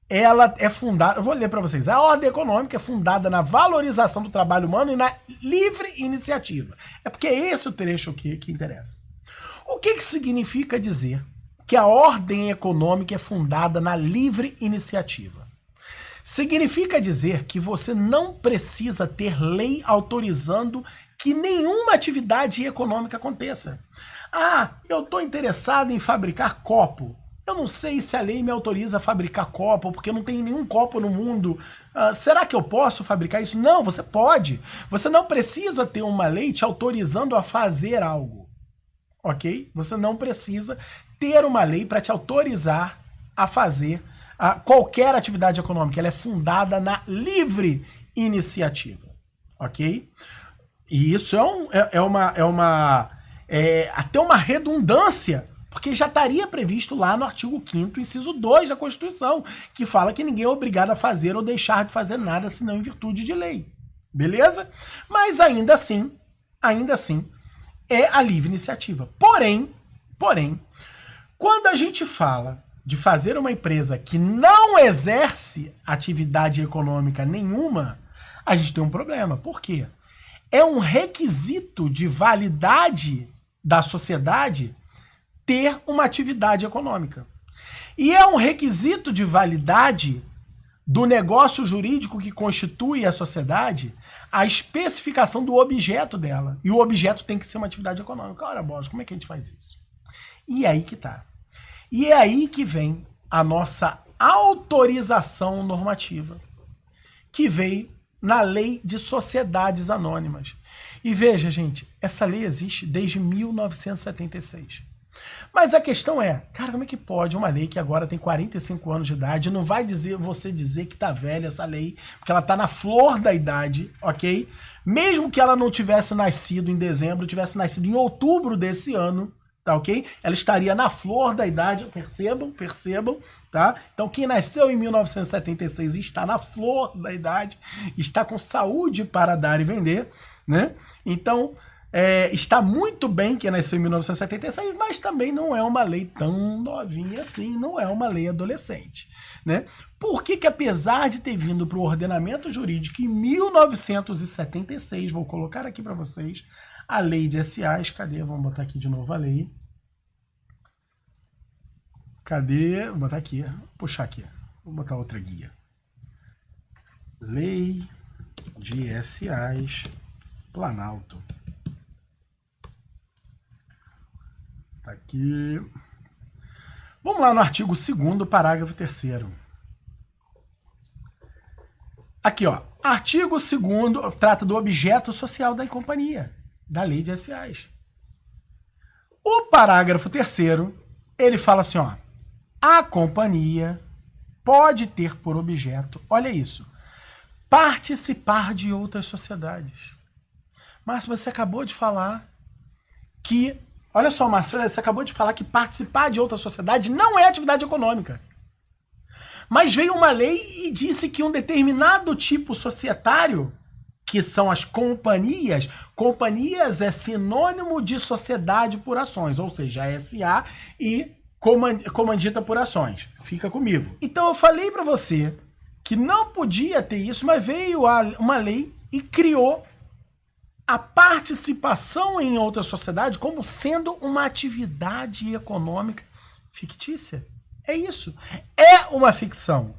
ela é fundada, eu vou ler para vocês, a ordem econômica é fundada na valorização do trabalho humano e na livre iniciativa. É porque é esse o trecho que interessa. O que significa dizer que a ordem econômica é fundada na livre iniciativa? Significa dizer que você não precisa ter lei autorizando que nenhuma atividade econômica aconteça. Ah, eu estou interessado em fabricar copo. Eu não sei se a lei me autoriza a fabricar copo, porque não tem nenhum copo no mundo. Será que eu posso fabricar isso? Não, você pode. Você não precisa ter uma lei te autorizando a fazer algo. Ok? Você não precisa ter uma lei para te autorizar a fazer qualquer atividade econômica. Ela é fundada na livre iniciativa. Ok? E isso até uma redundância, porque já estaria previsto lá no artigo 5º, inciso 2 da Constituição, que fala que ninguém é obrigado a fazer ou deixar de fazer nada, senão em virtude de lei. Beleza? Mas ainda assim, é a livre iniciativa. Porém, quando a gente fala de fazer uma empresa que não exerce atividade econômica nenhuma, a gente tem um problema. Por quê? É um requisito de validade da sociedade ter uma atividade econômica. E é um requisito de validade do negócio jurídico que constitui a sociedade a especificação do objeto dela. E o objeto tem que ser uma atividade econômica. Ora, bolas, como é que a gente faz isso? E aí que tá. E é aí que vem a nossa autorização normativa, que veio na Lei de Sociedades Anônimas. E veja, gente, essa lei existe desde 1976. Mas a questão é, cara, como é que pode uma lei que agora tem 45 anos de idade, não vai você dizer que tá velha essa lei, porque ela tá na flor da idade, ok? Mesmo que ela não tivesse nascido em dezembro, tivesse nascido em outubro desse ano, tá ok? Ela estaria na flor da idade, percebam, tá? Então quem nasceu em 1976 e está na flor da idade, está com saúde para dar e vender, né? Então, está muito bem que nasceu em 1976, mas também não é uma lei tão novinha assim, não é uma lei adolescente, né? Por que que apesar de ter vindo para o ordenamento jurídico em 1976, vou colocar aqui para vocês, a lei de SAs, cadê? Vamos botar aqui de novo a lei. Cadê? Vou botar aqui, vou puxar aqui, vou botar outra guia. Lei de SAs, Planalto. Tá aqui. Vamos lá no artigo 2º, parágrafo 3º. Aqui, ó. Artigo 2º trata do objeto social da companhia, da lei de SAs. O parágrafo 3º, ele fala assim, ó. A companhia pode ter por objeto, olha isso, participar de outras sociedades. Márcio, você acabou de falar que... Olha só, Márcio, você acabou de falar que participar de outra sociedade não é atividade econômica. Mas veio uma lei e disse que um determinado tipo societário, que são as companhias, companhias é sinônimo de sociedade por ações, ou seja, SA e comandita por ações. Fica comigo. Então eu falei para você que não podia ter isso, mas veio uma lei e criou a participação em outra sociedade como sendo uma atividade econômica fictícia. É isso. É uma ficção.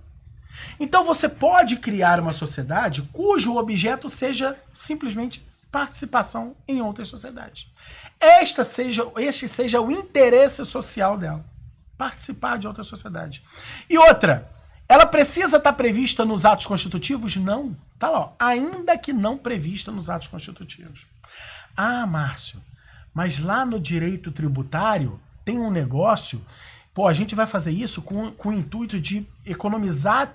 Então você pode criar uma sociedade cujo objeto seja simplesmente participação em outras sociedades. Este seja o interesse social dela. Participar de outra sociedade. E outra, ela precisa estar prevista nos atos constitutivos? Não. Tá lá, ó, ainda que não prevista nos atos constitutivos. Ah, Márcio, mas lá no direito tributário tem um negócio, pô, a gente vai fazer isso com o intuito de economizar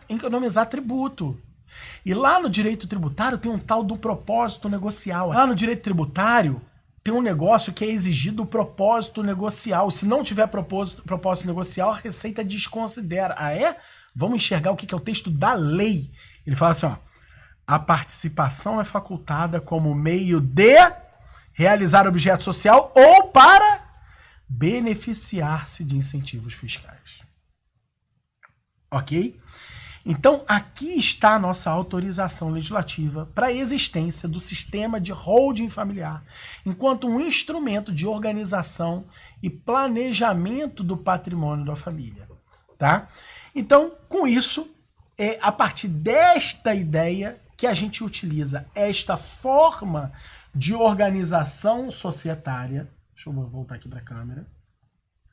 tributo. E lá no direito tributário tem um tal do propósito negocial. Lá no direito tributário tem um negócio que é exigido o propósito negocial. Se não tiver propósito negocial, a Receita desconsidera. Ah, é? Vamos enxergar o que é o texto da lei. Ele fala assim, ó, a participação é facultada como meio de realizar objeto social ou para beneficiar-se de incentivos fiscais. Ok? Então, aqui está a nossa autorização legislativa para a existência do sistema de holding familiar, enquanto um instrumento de organização e planejamento do patrimônio da família. Tá? Então, com isso, é a partir desta ideia que a gente utiliza esta forma de organização societária. Deixa eu voltar aqui para a câmera.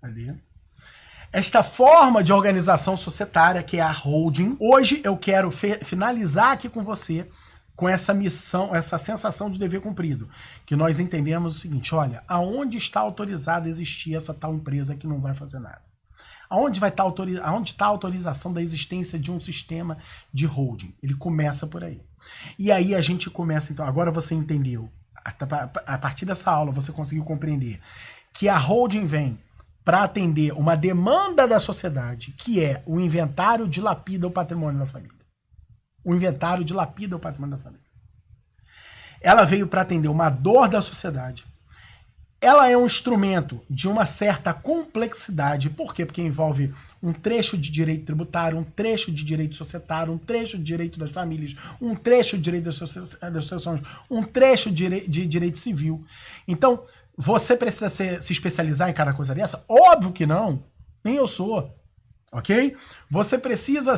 Ali. Esta forma de organização societária, que é a holding. Hoje eu quero finalizar aqui com você com essa missão, essa sensação de dever cumprido. Que nós entendemos o seguinte, olha, aonde está autorizada a existir essa tal empresa que não vai fazer nada? Aonde está a autorização da existência de um sistema de holding? Ele começa por aí. E aí a gente começa, então, agora você entendeu, a partir dessa aula você conseguiu compreender que a holding vem para atender uma demanda da sociedade, que é o inventário dilapida o patrimônio da família. O inventário dilapida o patrimônio da família. Ela veio para atender uma dor da sociedade. Ela é um instrumento de uma certa complexidade. Por quê? Porque envolve um trecho de direito tributário, um trecho de direito societário, um trecho de direito das famílias, um trecho de direito das associações, um trecho de direito civil. Então, você precisa se especializar em cada coisa dessa? Óbvio que não. Nem eu sou. Ok? Você precisa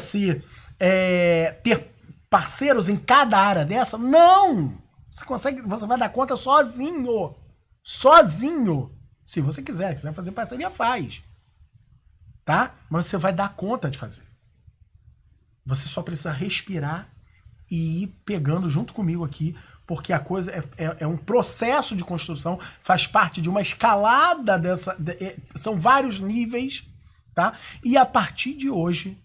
ter parceiros em cada área dessa? Não! Você vai dar conta sozinho. Sozinho. Se você quiser fazer parceria, faz. Tá? Mas você vai dar conta de fazer. Você só precisa respirar e ir pegando junto comigo aqui, porque a coisa é um processo de construção, faz parte de uma escalada são vários níveis, tá? E a partir de hoje,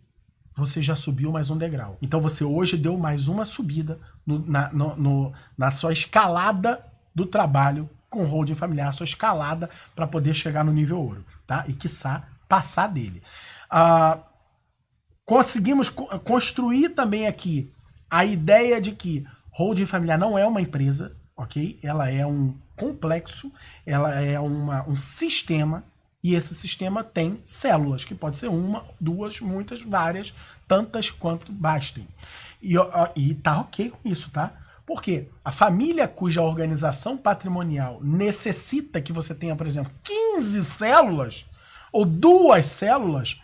você já subiu mais um degrau. Então você hoje deu mais uma subida na sua escalada do trabalho com holding familiar, sua escalada para poder chegar no nível ouro, tá? E quiçá passar dele. Conseguimos construir também aqui a ideia de que holding familiar não é uma empresa, ok? Ela é um complexo, ela é um sistema, e esse sistema tem células, que pode ser uma, duas, muitas, várias, tantas quanto bastem. E tá ok com isso, tá? Por quê? A família cuja organização patrimonial necessita que você tenha, por exemplo, 15 células, ou 2 células,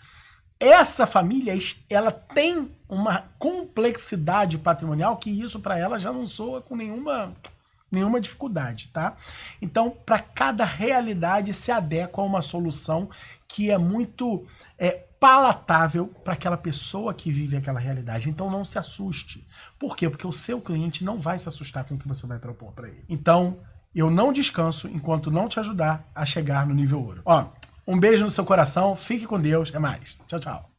essa família, ela tem uma complexidade patrimonial que isso para ela já não soa com nenhuma dificuldade, tá? Então, para cada realidade se adequa a uma solução que é muito palatável para aquela pessoa que vive aquela realidade. Então, não se assuste. Por quê? Porque o seu cliente não vai se assustar com o que você vai propor para ele. Então, eu não descanso enquanto não te ajudar a chegar no nível ouro. Ó, um beijo no seu coração, fique com Deus, é mais. Tchau, tchau.